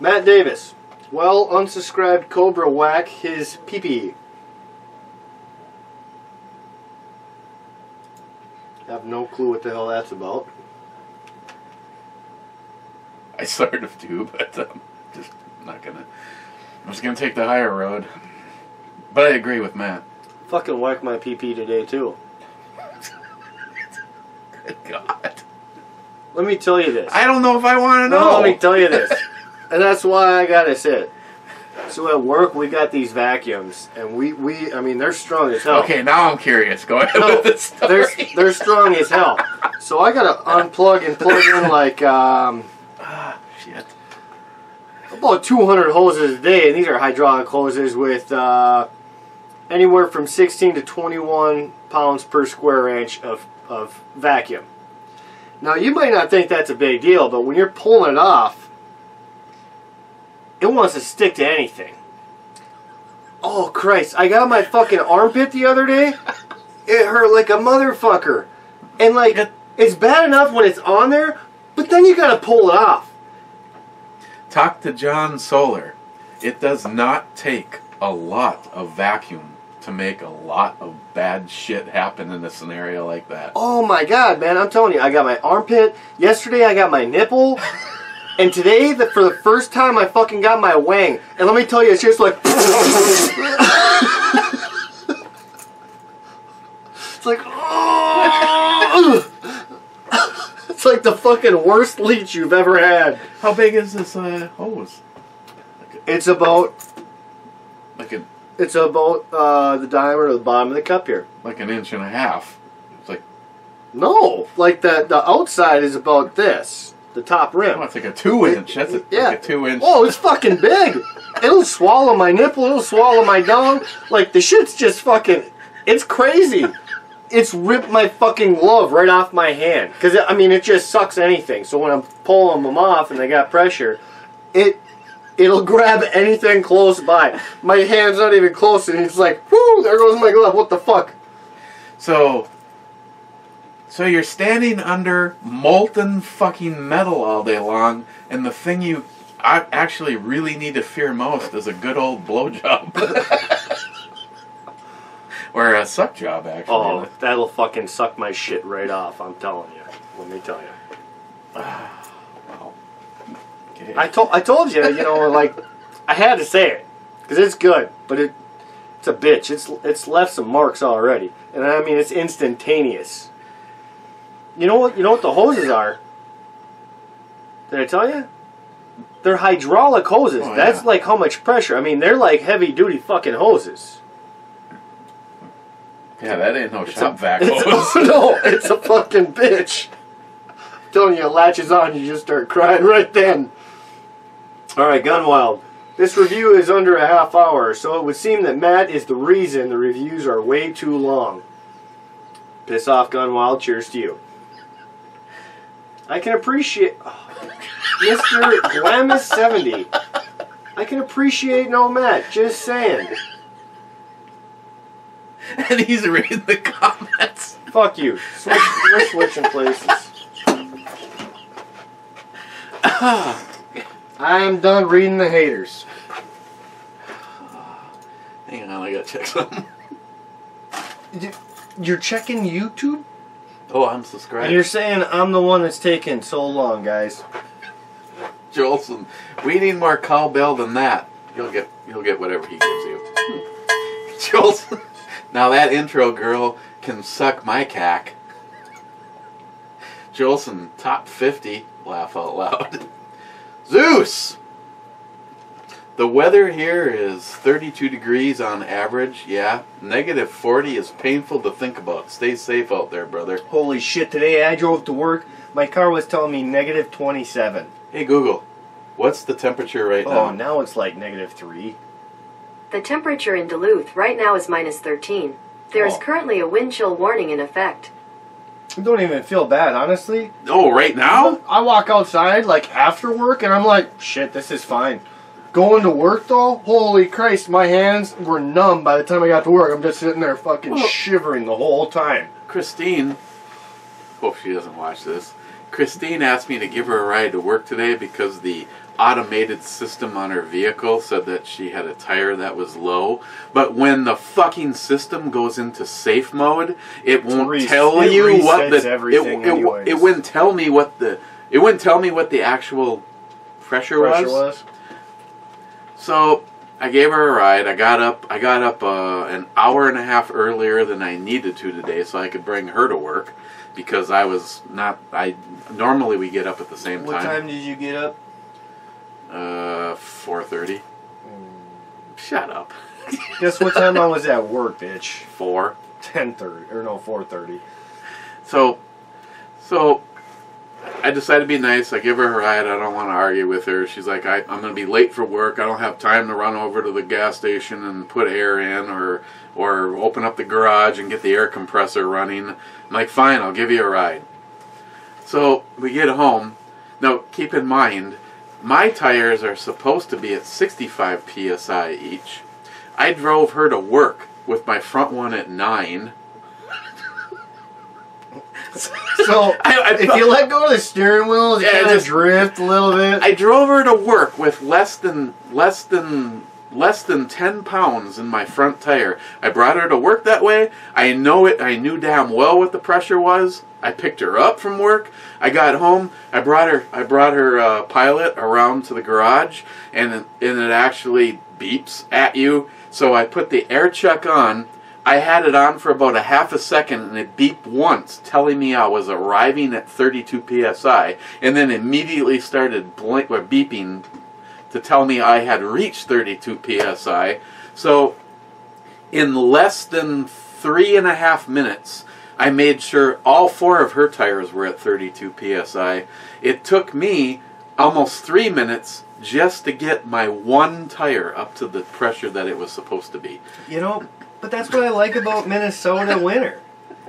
Speaker 2: Matt Davis. Well, unsubscribed Cobra whack his pee-pee. I have no clue what the hell that's about.
Speaker 1: I sort of do, but just not gonna. I'm just gonna take the higher road. But I agree with Matt.
Speaker 2: Fucking whack my pee-pee today, too.
Speaker 1: Good God.
Speaker 2: Let me tell you this.
Speaker 1: I don't know if I want to know.
Speaker 2: No, let me tell you this. And that's why I gotta say it. So at work, we got these vacuums, and I mean, they're strong as hell.
Speaker 1: Okay, now I'm curious. Go ahead with this story.
Speaker 2: They're strong as hell. So I gotta unplug and plug in like,
Speaker 1: shit.
Speaker 2: about 200 hoses a day, and these are hydraulic hoses with anywhere from 16 to 21 pounds per square inch of vacuum. Now, you might not think that's a big deal, but when you're pulling it off, it wants to stick to anything. Oh, Christ. I got my fucking armpit the other day. It hurt like a motherfucker. And, like, it's bad enough when it's on there, but then you gotta pull it off.
Speaker 1: Talk to John Solar. It does not take a lot of vacuum to make a lot of bad shit happen in a scenario like that.
Speaker 2: Oh my God, man, I'm telling you, I got my armpit. Yesterday I got my nipple. And today, for the first time, I fucking got my wang. And let me tell you, it's just like... It's like... It's like the fucking worst leech you've ever had.
Speaker 1: How big is this hose?
Speaker 2: It's about...
Speaker 1: Like a...
Speaker 2: It's about the diameter of the bottom of the cup here.
Speaker 1: Like an inch and a half. It's like...
Speaker 2: No, like the outside is about this. The top rim.
Speaker 1: Oh, it's like a 2-inch. That's like a 2-inch.
Speaker 2: Oh, it's fucking big. It'll swallow my nipple. It'll swallow my dong. Like, the shit's just fucking... It's crazy. It's ripped my fucking glove right off my hand. Because, I mean, it just sucks anything. So when I'm pulling them off and they got pressure, it'll grab anything close by. My hand's not even close, and it's like, whoo, there goes my glove. What the fuck?
Speaker 1: So you're standing under molten fucking metal all day long, and the thing you actually really need to fear most is a good old blowjob. Or a suck job, actually.
Speaker 2: Oh, that'll fucking suck my shit right off, I'm telling you. Let me tell you.
Speaker 1: Wow. Okay.
Speaker 2: I told you, you know, like, I had to say it. Because it's good, but it's a bitch. It's left some marks already. And I mean, it's instantaneous. You know what the hoses are? Did I tell you? They're hydraulic hoses.
Speaker 1: Oh,
Speaker 2: That's
Speaker 1: yeah.
Speaker 2: like how much pressure. I mean, they're like heavy-duty fucking hoses.
Speaker 1: Yeah, that ain't no shop vac hose.
Speaker 2: No, it's a fucking bitch. I'm telling you, it latches on, you just start crying right then. Alright, Gunwild. This review is under a half hour, so it would seem that Matt is the reason the reviews are way too long. Piss off, Gunwild. Cheers to you. I can appreciate... Oh, Mr. Glamis70. I can appreciate no Matt. Just saying.
Speaker 1: And he's reading the comments.
Speaker 2: Fuck you. We're switching places. I am done reading the haters.
Speaker 1: Hang on, I gotta check something.
Speaker 2: You're checking YouTube?
Speaker 1: Oh, I'm subscribed.
Speaker 2: And you're saying I'm the one that's taking so long, guys.
Speaker 1: Jolson, we need more cowbell than that. You'll get You'll get whatever he gives you. Jules, now that intro girl can suck my cack. Jolson, top 50, laugh out loud. Zeus! The weather here is 32 degrees on average, yeah. Negative 40 is painful to think about. Stay safe out there, brother.
Speaker 2: Holy shit, today I drove to work, my car was telling me negative 27.
Speaker 1: Hey Google, what's the temperature right now?
Speaker 2: Oh, now it's like negative 3.
Speaker 3: The temperature in Duluth right now is minus 13. There is currently a wind chill warning in effect.
Speaker 2: I don't even feel bad, honestly.
Speaker 1: Oh, right now?
Speaker 2: I walk outside, like, after work, and I'm like, shit, this is fine. Going to work, though, holy Christ, my hands were numb by the time I got to work. I'm just sitting there fucking shivering the whole time.
Speaker 1: Christine, hope she doesn't watch this. Christine asked me to give her a ride to work today because the automated system on her vehicle said that she had a tire that was low. But when the fucking system goes into safe mode, it won't tell you what the it wouldn't tell me what the actual pressure was. So I gave her a ride. I got up an hour and a half earlier than I needed to today, so I could bring her to work because I was not. Normally we get up at the same time.
Speaker 2: What time did you get up?
Speaker 1: 4:30. Shut up.
Speaker 2: Guess what time I was at work, bitch?
Speaker 1: 4.
Speaker 2: 10:30 or no 4:30.
Speaker 1: So I decided to be nice. I give her a ride. I don't want to argue with her. She's like, I'm going to be late for work. I don't have time to run over to the gas station and put air in or open up the garage and get the air compressor running. I'm like, fine, I'll give you a ride. So we get home. Now, keep in mind, my tires are supposed to be at 65 psi each. I drove her to work with my front one at 9.
Speaker 2: So if you let go of the steering wheel, it kind of drift a little bit.
Speaker 1: I drove her to work with less than 10 pounds in my front tire. I brought her to work that way. I knew damn well what the pressure was. I picked her up from work. I got home. I brought her Pilot around to the garage, and it actually beeps at you. So I put the air check on. I had it on for about a half a second, and it beeped once, telling me I was arriving at 32 psi, and then immediately started beeping to tell me I had reached 32 psi. So in less than 3.5 minutes, I made sure all 4 of her tires were at 32 psi. It took me almost 3 minutes just to get my one tire up to the pressure that it was supposed to be.
Speaker 2: You know, but that's what I like about Minnesota winter.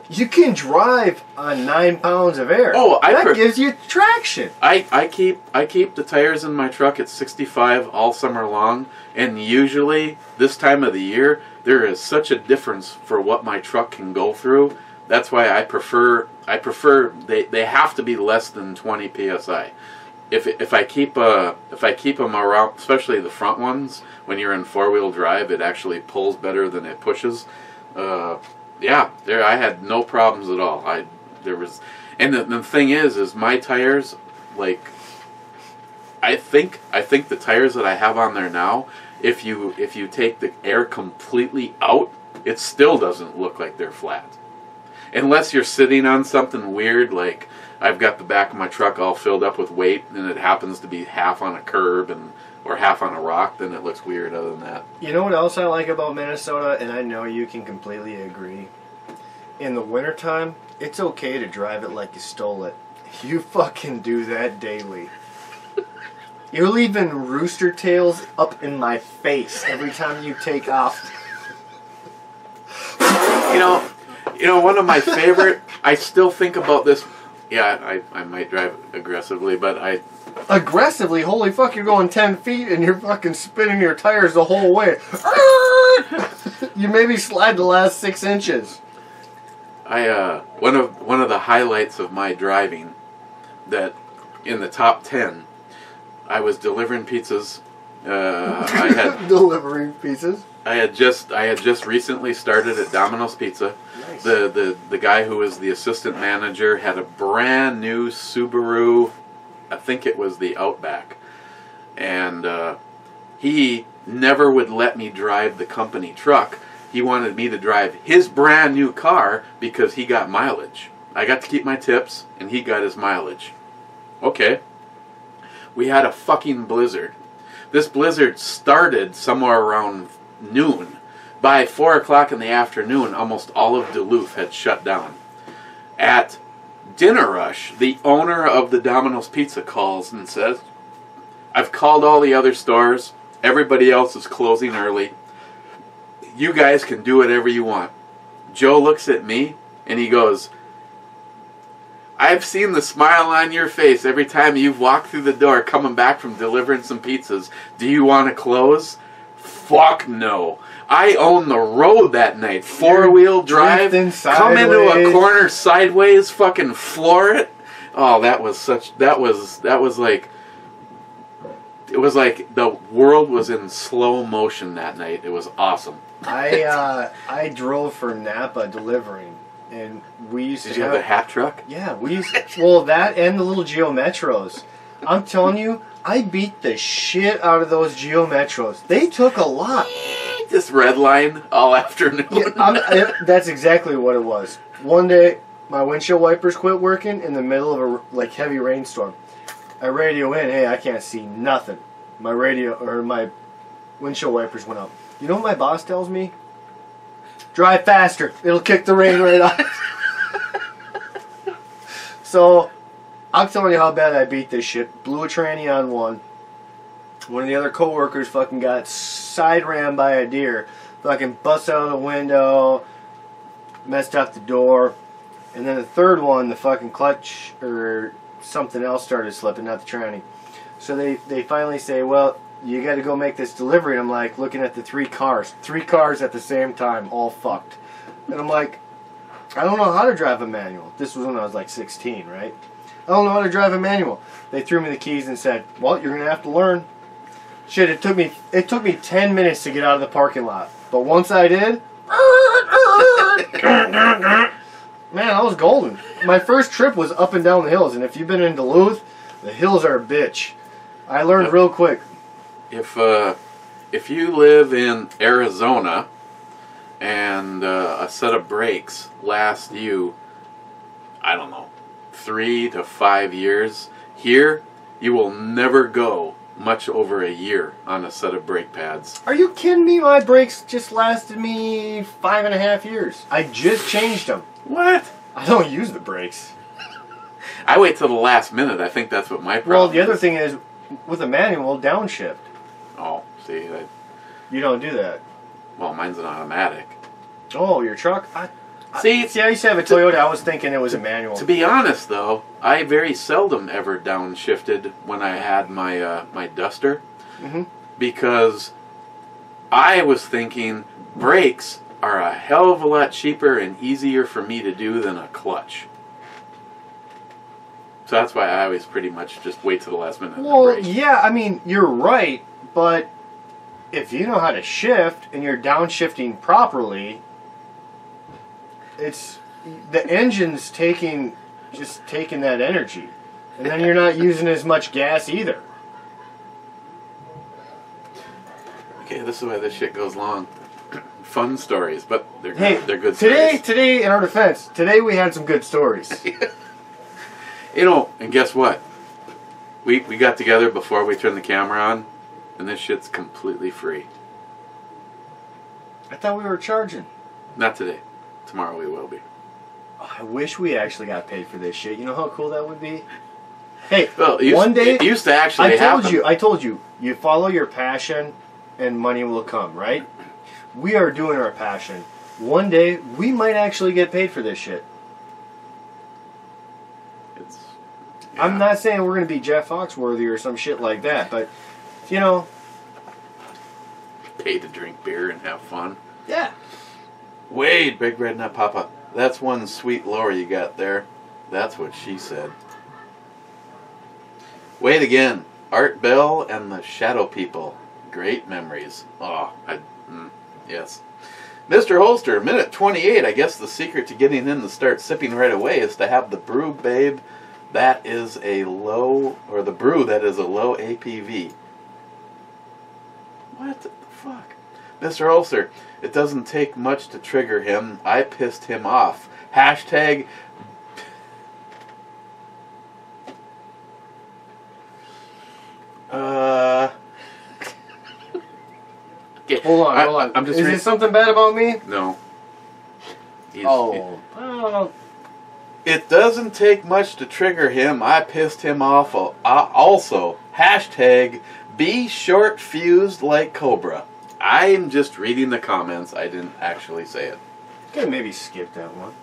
Speaker 2: You can drive on 9 pounds of air.
Speaker 1: Oh,
Speaker 2: that gives you traction.
Speaker 1: I keep the tires in my truck at 65 all summer long, and usually this time of the year there is such a difference for what my truck can go through. That's why I prefer they have to be less than 20 psi. If I keep them around, especially the front ones, when you're in 4-wheel drive, it actually pulls better than it pushes. Yeah, I had no problems at all. And the thing is my tires, like, I think the tires that I have on there now, if you take the air completely out, it still doesn't look like they're flat. Unless you're sitting on something weird, like I've got the back of my truck all filled up with weight, and it happens to be half on a curb or half on a rock, then it looks weird. Other than that,
Speaker 2: you know what else I like about Minnesota, and I know you can completely agree. In the wintertime, it's okay to drive it like you stole it. You fucking do that daily. You're leaving rooster tails up in my face every time you take off.
Speaker 1: You know, one of my favorite, I still think about this. Yeah, I might drive aggressively, but
Speaker 2: Aggressively? Holy fuck, you're going 10 feet and you're fucking spinning your tires the whole way. You maybe slide the last 6 inches.
Speaker 1: One of the highlights of my driving, that in the top 10, I was delivering pizzas. I had
Speaker 2: delivering pizzas.
Speaker 1: I had just recently started at Domino's Pizza.
Speaker 2: Nice.
Speaker 1: The guy who was the assistant manager had a brand new Subaru, I think it was the Outback, and he never would let me drive the company truck. He wanted me to drive his brand new car because he got mileage. I got to keep my tips, and he got his mileage. Okay. We had a fucking blizzard. This blizzard started somewhere around noon. By 4 o'clock in the afternoon, almost all of Duluth had shut down. At dinner rush, the owner of the Domino's Pizza calls and says, I've called all the other stores. Everybody else is closing early. You guys can do whatever you want. Joe looks at me and he goes, I've seen the smile on your face every time you've walked through the door coming back from delivering some pizzas. Do you want to close? Fuck no. I own the road that night. Four-wheel drive. Come into a corner sideways, fucking floor it. Oh, that was like, it was like the world was in slow motion that night. It was awesome.
Speaker 2: I drove for Napa delivering, and we used to
Speaker 1: Did you have a hat truck?
Speaker 2: Yeah, we used well, that and the little Geo Metros. I'm telling you, I beat the shit out of those Geo Metros. They took a lot.
Speaker 1: This red line all afternoon.
Speaker 2: Yeah, that's exactly what it was. One day, my windshield wipers quit working in the middle of a heavy rainstorm. I radio in, hey, I can't see nothing. My windshield wipers went up. You know what my boss tells me? Drive faster. It'll kick the rain right off. So, I'm telling you how bad I beat this shit. Blew a tranny on one. One of the other coworkers fucking got side rammed by a deer. Fucking bust out of the window. Messed up the door. And then the third one, the fucking clutch or something else started slipping, not the tranny. So they finally say, well, you got to go make this delivery. And I'm like, looking at the three cars at the same time, all fucked. And I'm like, I don't know how to drive a manual. This was when I was like 16, right? I don't know how to drive a manual. They threw me the keys and said, well, you're going to have to learn. Shit, it took me 10 minutes to get out of the parking lot. But once I did, man, I was golden. My first trip was up and down the hills, and if you've been in Duluth, the hills are a bitch. I learned real quick.
Speaker 1: If you live in Arizona and a set of brakes lasts you, I don't know, 3 to 5 years, here you will never go much over a year on a set of brake pads.
Speaker 2: Are you kidding me? My brakes just lasted me 5.5 years. I just changed them.
Speaker 1: What?
Speaker 2: I don't use the brakes.
Speaker 1: I wait till the last minute. I think that's what my problem
Speaker 2: Well, the other thing is, with a manual, downshift.
Speaker 1: Oh, see.
Speaker 2: You don't do that.
Speaker 1: Well, mine's an automatic.
Speaker 2: Oh, your truck?
Speaker 1: See,
Speaker 2: I used to have a Toyota. I was thinking it was a manual.
Speaker 1: To be honest, though, I very seldom ever downshifted when I had my Duster.
Speaker 2: Mm-hmm.
Speaker 1: Because I was thinking brakes are a hell of a lot cheaper and easier for me to do than a clutch. So that's why I always pretty much just wait to the last minute.
Speaker 2: Well, yeah, I mean, you're right, but if you know how to shift and you're downshifting properly, it's the engine's taking that energy, and then you're not using as much gas either.
Speaker 1: Okay, this is why this shit goes long. Fun stories, but they're good
Speaker 2: today,
Speaker 1: stories.
Speaker 2: Today, in our defense, today we had some good stories.
Speaker 1: You know, and guess what? We got together before we turned the camera on, and this shit's completely free.
Speaker 2: I thought we were charging.
Speaker 1: Not today. Tomorrow we will be.
Speaker 2: Oh, I wish we actually got paid for this shit. You know how cool that would be? Hey,
Speaker 1: well,
Speaker 2: one day...
Speaker 1: It used to actually happen.
Speaker 2: I told you, you follow your passion and money will come, right? We are doing our passion. One day, we might actually get paid for this shit.
Speaker 1: Yeah.
Speaker 2: I'm not saying we're going to be Jeff Foxworthy or some shit like that, but, you know...
Speaker 1: Pay to drink beer and have fun.
Speaker 2: Yeah.
Speaker 1: Wade, Big Red Nut Papa. That's one sweet lore you got there. That's what she said. Wade again. Art Bell and the Shadow People. Great memories. Oh, yes. Mr. Holster, minute 28. I guess the secret to getting in to start sipping right away is to have the brew, babe. That is a low, or the brew that is a low APV. What the fuck? Mr. Holster, it doesn't take much to trigger him. I pissed him off. Hashtag...
Speaker 2: Okay, hold on.
Speaker 1: I'm just
Speaker 2: Is it something bad about me?
Speaker 1: No.
Speaker 2: Oh.
Speaker 1: It doesn't take much to trigger him. I pissed him off. Also, hashtag be short fused like Cobra. I'm just reading the comments. I didn't actually say it.
Speaker 2: Okay, maybe skip that one.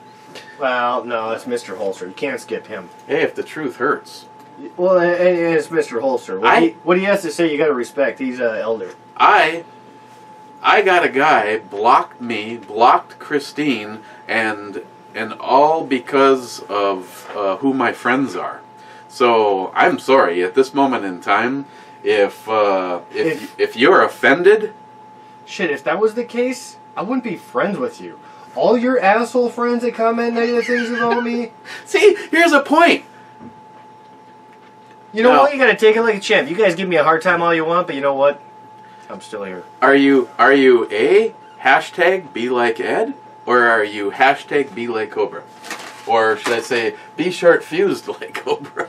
Speaker 2: Well, no, it's Mr. Holster. You can't skip him.
Speaker 1: Hey, if the truth hurts.
Speaker 2: Well, and it's Mr. Holster. What he has to say, you got to respect. He's an elder.
Speaker 1: I got a guy blocked me, blocked Christine, and all because of who my friends are. So I'm sorry. At this moment in time, if you're offended,
Speaker 2: shit. If that was the case, I wouldn't be friends with you. All your asshole friends that comment negative things about me.
Speaker 1: See, here's a point.
Speaker 2: You know what? You gotta take it like a champ. You guys give me a hard time all you want, but you know what? I'm still here.
Speaker 1: Are you a hashtag be like Ed, or are you hashtag be like Cobra, or should I say be short fused like Cobra?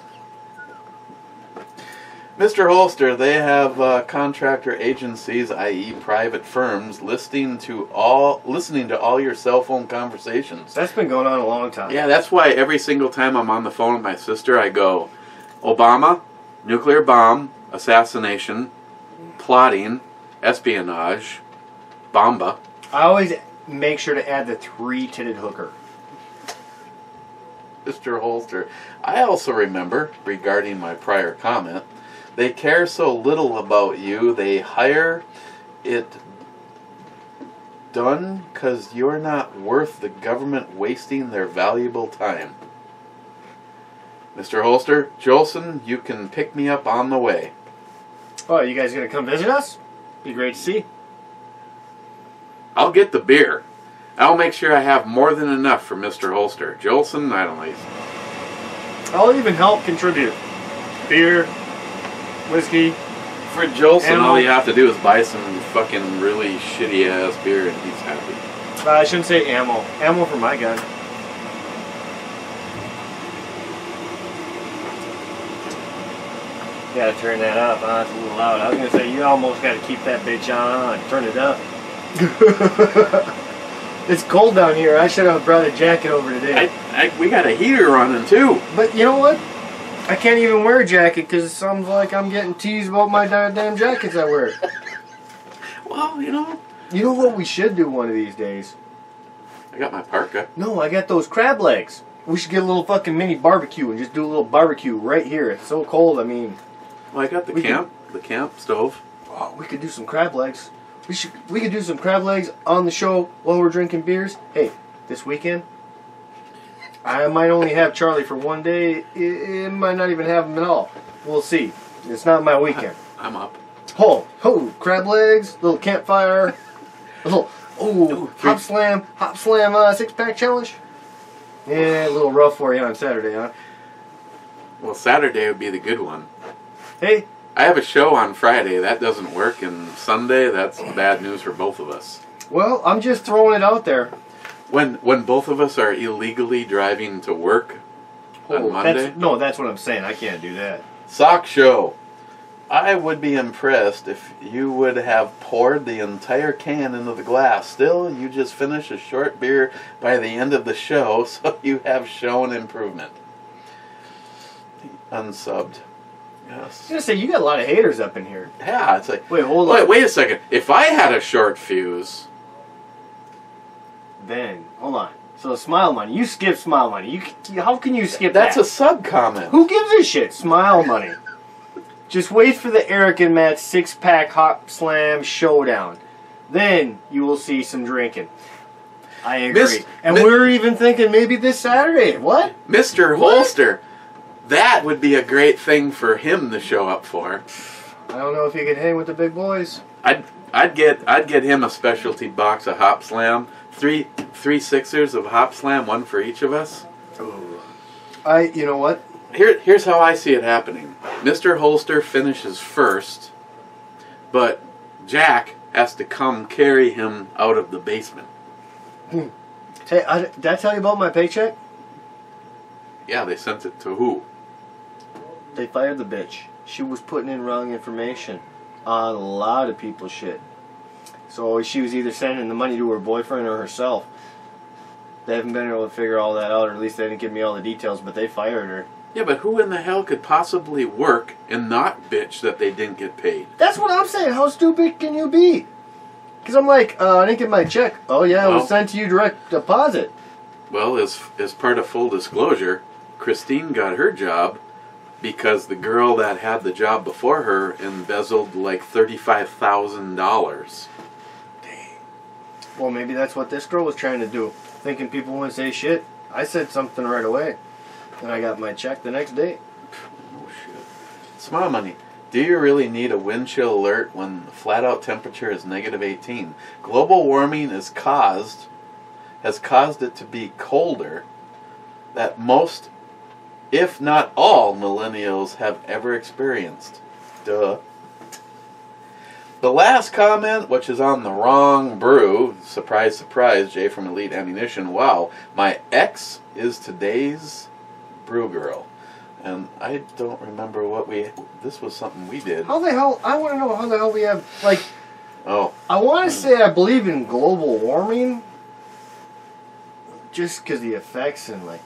Speaker 1: Mr. Holster, they have contractor agencies, i.e., private firms, listening to all your cell phone conversations.
Speaker 2: That's been going on a long time.
Speaker 1: Yeah, that's why every single time I'm on the phone with my sister, I go, Obama, nuclear bomb, assassination, plotting, espionage, bomba.
Speaker 2: I always make sure to add the three-titted hooker.
Speaker 1: Mr. Holster, I also remember, regarding my prior comment, they care so little about you, they hire it done because you're not worth the government wasting their valuable time. Mr. Holster, Jolson, you can pick me up on the way.
Speaker 2: Oh, you guys gonna come visit us? Be great to see.
Speaker 1: I'll get the beer. I'll make sure I have more than enough for Mr. Holster. Jolson, I don't know.
Speaker 2: I'll even help contribute. Beer, whiskey.
Speaker 1: For Jolson, all you have to do is buy some fucking really shitty ass beer and he's happy.
Speaker 2: I shouldn't say ammo. Ammo for my gun. You gotta turn that up, huh? It's a little loud. I was gonna say, you almost gotta keep that bitch on. Turn it up. It's cold down here. I should have brought a jacket over today.
Speaker 1: We got a heater running too.
Speaker 2: But you know what? I can't even wear a jacket because it sounds like I'm getting teased about my damn jackets I wear.
Speaker 1: Well, you know.
Speaker 2: You know what we should do one of these days?
Speaker 1: I got my parka.
Speaker 2: No, I got those crab legs. We should get a little fucking mini barbecue and just do a little barbecue right here. It's so cold, I mean...
Speaker 1: Well, I got the camp stove.
Speaker 2: Oh, we could do some crab legs. We could do some crab legs on the show while we're drinking beers. Hey, this weekend, I might only have Charlie for one day. It might not even have him at all. We'll see. It's not my weekend.
Speaker 1: I'm up.
Speaker 2: Ho, crab legs, little campfire, a little, hop slam, 6-pack challenge. Yeah, a little rough for you on Saturday, huh?
Speaker 1: Well, Saturday would be the good one.
Speaker 2: Hey.
Speaker 1: I have a show on Friday. That doesn't work. And Sunday, that's bad news for both of us.
Speaker 2: Well, I'm just throwing it out there.
Speaker 1: When both of us are illegally driving to work on Monday?
Speaker 2: That's what I'm saying. I can't do that.
Speaker 1: Sock show. I would be impressed if you would have poured the entire can into the glass. Still, you just finish a short beer by the end of the show, so you have shown improvement. Unsubbed. Yes.
Speaker 2: I was going to say, you got a lot of haters up in here.
Speaker 1: Yeah, it's like...
Speaker 2: Wait, hold on.
Speaker 1: Wait a second. If I had a short fuse...
Speaker 2: Then, hold on. So, Smile Money. You skip Smile Money. How can you skip
Speaker 1: That's
Speaker 2: that?
Speaker 1: a sub-comment.
Speaker 2: Who gives a shit? Smile Money. Just wait for the Eric and Matt 6-pack Hop Slam Showdown. Then, you will see some drinking. I agree. We're even thinking maybe this Saturday. What?
Speaker 1: Mr. Holster. That would be a great thing for him to show up for.
Speaker 2: I don't know if he could hang with the big boys.
Speaker 1: I'd get him a specialty box of Hop Slam. Three sixers of Hop Slam, one for each of us.
Speaker 2: Ooh. You know what?
Speaker 1: Here's how I see it happening. Mr. Holster finishes first, but Jack has to come carry him out of the basement.
Speaker 2: Hey, did I tell you about my paycheck?
Speaker 1: Yeah, they sent it to who?
Speaker 2: They fired the bitch. She was putting in wrong information on a lot of people's shit. So she was either sending the money to her boyfriend or herself. They haven't been able to figure all that out, or at least they didn't give me all the details, but they fired her.
Speaker 1: Yeah, but who in the hell could possibly work and not bitch that they didn't get paid?
Speaker 2: That's what I'm saying. How stupid can you be? Because I'm like, I didn't get my check. Oh, yeah, it was sent to you direct deposit.
Speaker 1: Well, as part of full disclosure, Christine got her job because the girl that had the job before her embezzled like $35,000.
Speaker 2: Dang. Well, maybe that's what this girl was trying to do. Thinking people wouldn't say shit. I said something right away. And I got my check the next day.
Speaker 1: Oh, shit. Small money. Do you really need a wind chill alert when the flat-out temperature is -18? Global warming has caused it to be colder that most, if not all, millennials have ever experienced. Duh. The last comment, which is on the wrong brew, surprise, surprise, Jay from Elite Ammunition, wow, my ex is today's brew girl. And I don't remember this was something we did.
Speaker 2: How the hell, I want to know how the hell we have, like,
Speaker 1: oh.
Speaker 2: I want to say I believe in global warming, just because the effects and, like,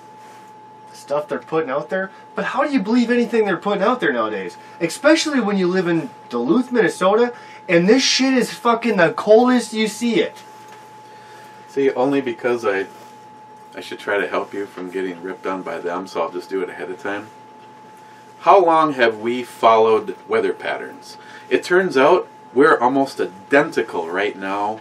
Speaker 2: stuff they're putting out there. But how do you believe anything they're putting out there nowadays? Especially when you live in Duluth, Minnesota, and this shit is fucking the coldest you see it.
Speaker 1: See, only because I should try to help you from getting ripped on by them, so I'll just do it ahead of time. How long have we followed weather patterns? It turns out we're almost identical right now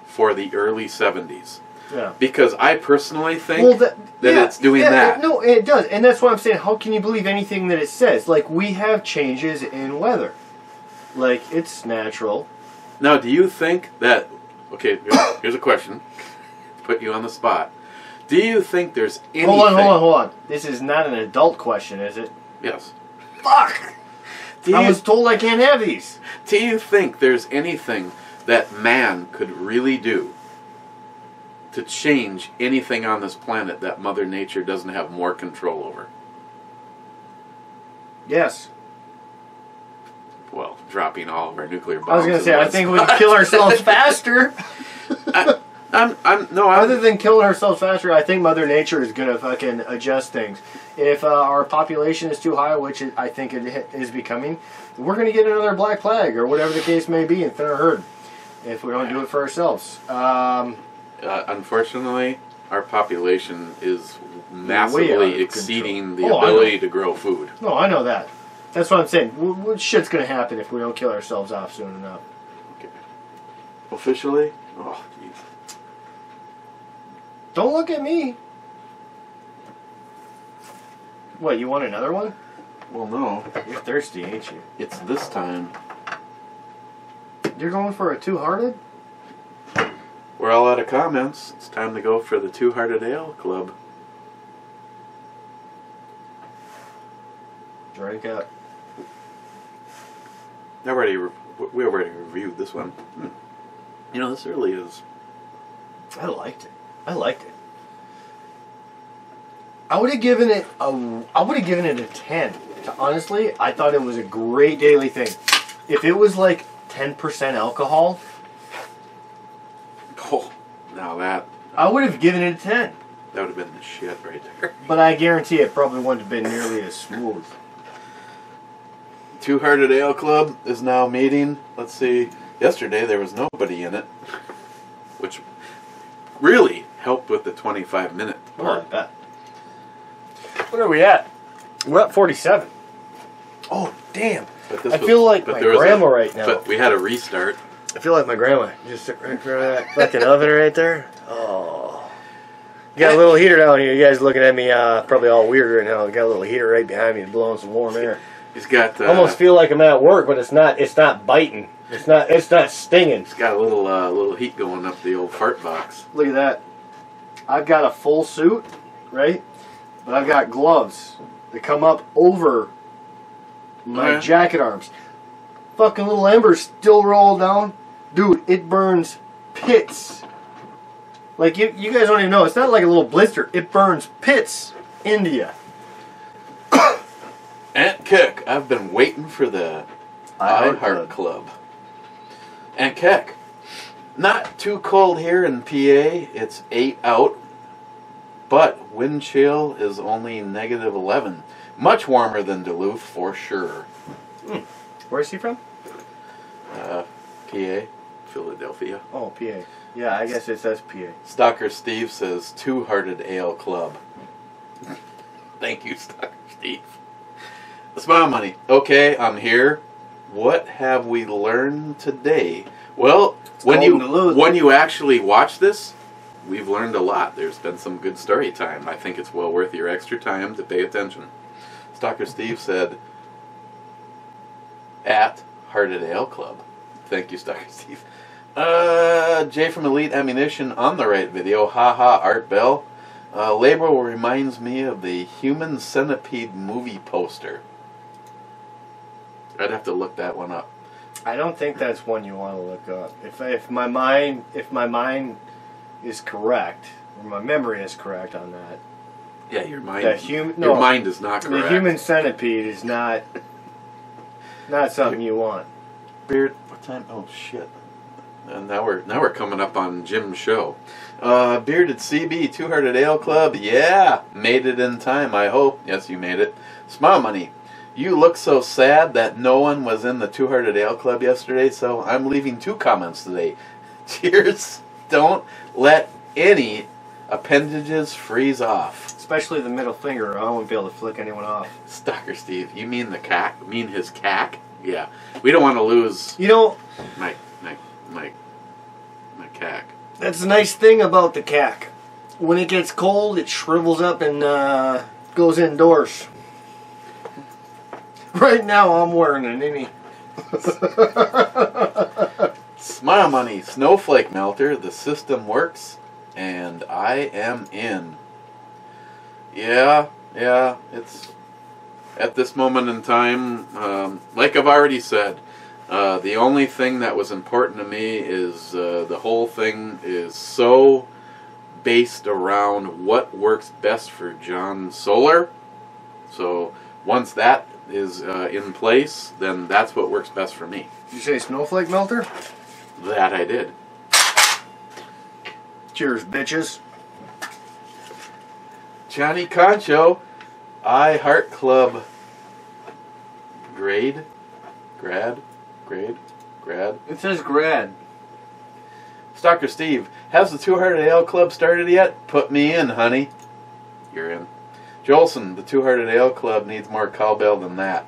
Speaker 1: for the early 70s.
Speaker 2: Yeah.
Speaker 1: Because I personally think that it's doing that.
Speaker 2: No, it does. And that's why I'm saying, how can you believe anything that it says? Like, we have changes in weather. Like, it's natural.
Speaker 1: Now, do you think that... Okay, here's a question. Put you on the spot. Do you think there's anything...
Speaker 2: Hold on. This is not an adult question, is it?
Speaker 1: Yes.
Speaker 2: Fuck! I was told I can't have these.
Speaker 1: Do you think there's anything that man could really do to change anything on this planet that Mother Nature doesn't have more control over?
Speaker 2: Yes.
Speaker 1: Well, dropping all of our nuclear bombs.
Speaker 2: I was going to say, I think we could kill ourselves faster. Other than killing ourselves faster, I think Mother Nature is going to fucking adjust things. If our population is too high, which I think it is becoming, we're going to get another black plague or whatever the case may be and thin our herd if we don't do it for ourselves.
Speaker 1: Unfortunately, our population is massively exceeding the ability to grow food.
Speaker 2: No, I know that. That's what I'm saying. What shit's going to happen if we don't kill ourselves off soon enough?
Speaker 1: Okay. Officially? Oh, geez.
Speaker 2: Don't look at me. What, you want another one?
Speaker 1: Well, no.
Speaker 2: You're thirsty, ain't you?
Speaker 1: It's this time.
Speaker 2: You're going for a two-hearted?
Speaker 1: We're all out of comments. It's time to go for the Two-Hearted Ale Club.
Speaker 2: Drink up.
Speaker 1: We already reviewed this one. You know, this really is...
Speaker 2: I liked it. I would have given it a 10. Honestly, I thought it was a great daily thing. If it was like 10% alcohol,
Speaker 1: oh, now that
Speaker 2: I would have given it a 10.
Speaker 1: That would have been the shit right there.
Speaker 2: But I guarantee it probably wouldn't have been nearly as smooth.
Speaker 1: Two-Hearted Ale Club is now meeting. Let's see. Yesterday there was nobody in it, which really helped with the 25-minute
Speaker 2: Oh,
Speaker 1: part.
Speaker 2: I bet. What are we at? We're at 47. Oh, damn. I feel like my grandma right now.
Speaker 1: But we had a restart.
Speaker 2: I feel like my grandma. Just sit right in front of that fucking oven right there. Oh. You got a little heater down here. You guys looking at me probably all weird right now. You got a little heater right behind me blowing some warm air.
Speaker 1: He's got...
Speaker 2: almost feel like I'm at work, but it's not biting. It's not stinging.
Speaker 1: He's got a little heat going up the old fart box.
Speaker 2: Look at that. I've got a full suit, right? But I've got gloves that come up over my jacket arms. fucking little embers still roll down. Dude, it burns pits. Like, you guys don't even know. It's not like a little blister. It burns pits into you.
Speaker 1: Aunt Keck, I've been waiting for the I Heart Club. Aunt Keck, not too cold here in PA. It's 8 out, but wind chill is only -11. Much warmer than Duluth for sure.
Speaker 2: Where is he from?
Speaker 1: PA, Philadelphia.
Speaker 2: Oh, PA. Yeah, I guess it says PA.
Speaker 1: Stalker Steve says Two-Hearted Ale Club. Thank you, Stalker Steve. Smile Money. Okay, I'm here. What have we learned today? Well, when you actually watch this, we've learned a lot. There's been some good story time. I think it's well worth your extra time to pay attention. Stalker Steve said, at Hearted Ale Club. Thank you, Stalker Steve. Jay from Elite Ammunition on the right video. Haha, Art Bell. Label reminds me of the Human Centipede movie poster. I'd have to look that one up.
Speaker 2: I don't think that's one you want to look up. If my mind is correct, or my memory is correct on that.
Speaker 1: Yeah, your mind.
Speaker 2: Your
Speaker 1: mind is not correct.
Speaker 2: The Human Centipede is not something you want.
Speaker 1: Beard. What time? Oh shit. And now we're coming up on Jim's show. Bearded CB, Two-Hearted Ale Club. Yeah, made it in time. I hope. Yes, you made it. Smile Money. You look so sad that no one was in the Two-Hearted Ale Club yesterday, so I'm leaving 2 comments today. Cheers. Don't let any appendages freeze off.
Speaker 2: Especially the middle finger. I won't be able to flick anyone off.
Speaker 1: Stalker Steve, you mean the cack? You mean his cack? Yeah. We don't want to lose.
Speaker 2: You know,
Speaker 1: my cack.
Speaker 2: That's the nice thing about the cack. When it gets cold, it shrivels up and goes indoors. Right now, I'm wearing an innie.
Speaker 1: Smile Money, Snowflake Melter, the system works, and I am in. Yeah, it's at this moment in time, like I've already said, the only thing that was important to me is the whole thing is so based around what works best for John Solar. So once that is in place, then that's what works best for me.
Speaker 2: Did you say Snowflake Melter?
Speaker 1: That I did.
Speaker 2: Cheers, bitches.
Speaker 1: Johnny Concho, I Heart Club grad.
Speaker 2: It says grad.
Speaker 1: Stalker Steve, has the Two-Hearted Ale Club started yet? Put me in, honey. You're in. Jolson, the Two-Hearted Ale Club needs more cowbell than that.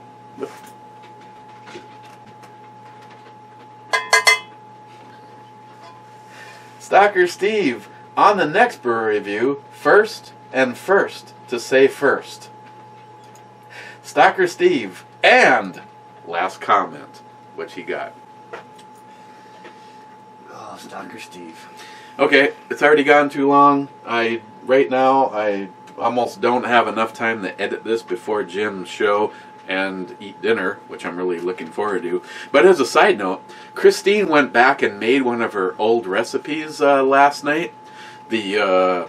Speaker 1: Stalker Steve, on the next brewer review, first to say first. Stalker Steve, and last comment, what he got.
Speaker 2: Oh, Stalker Steve.
Speaker 1: Okay, it's already gone too long. Right now I almost don't have enough time to edit this before Jim's show and eat dinner, which I'm really looking forward to. But as a side note, Christine went back and made one of her old recipes last night. The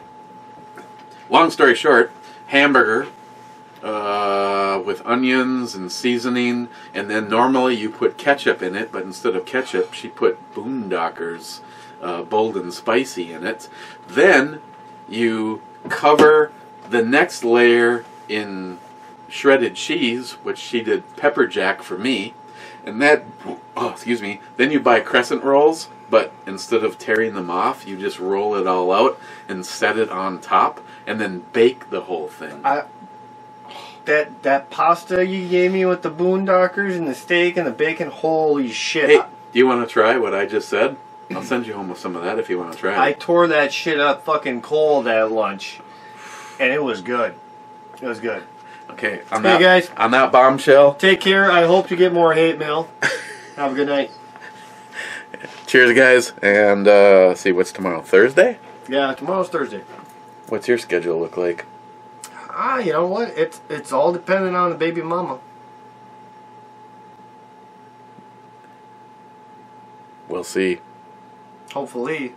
Speaker 1: long story short, hamburger with onions and seasoning, and then normally you put ketchup in it, but instead of ketchup, she put Boondockers Bold and Spicy in it. Then you cover the next layer in shredded cheese, which she did pepper jack for me, and that, then you buy crescent rolls, but instead of tearing them off, you just roll it all out and set it on top, and then bake the whole thing.
Speaker 2: That pasta you gave me with the Boondockers and the steak and the bacon, holy shit.
Speaker 1: Hey, do you want to try what I just said? I'll send you home with some of that if you want to try it.
Speaker 2: I tore that shit up fucking cold at lunch, and it was good. It was good.
Speaker 1: Okay,
Speaker 2: guys.
Speaker 1: On that bombshell.
Speaker 2: Take care. I hope to get more hate mail. Have a good night.
Speaker 1: Cheers, guys. And see, what's tomorrow? Thursday?
Speaker 2: Yeah, tomorrow's Thursday.
Speaker 1: What's your schedule look like?
Speaker 2: You know what? It's all dependent on the baby mama.
Speaker 1: We'll see.
Speaker 2: Hopefully.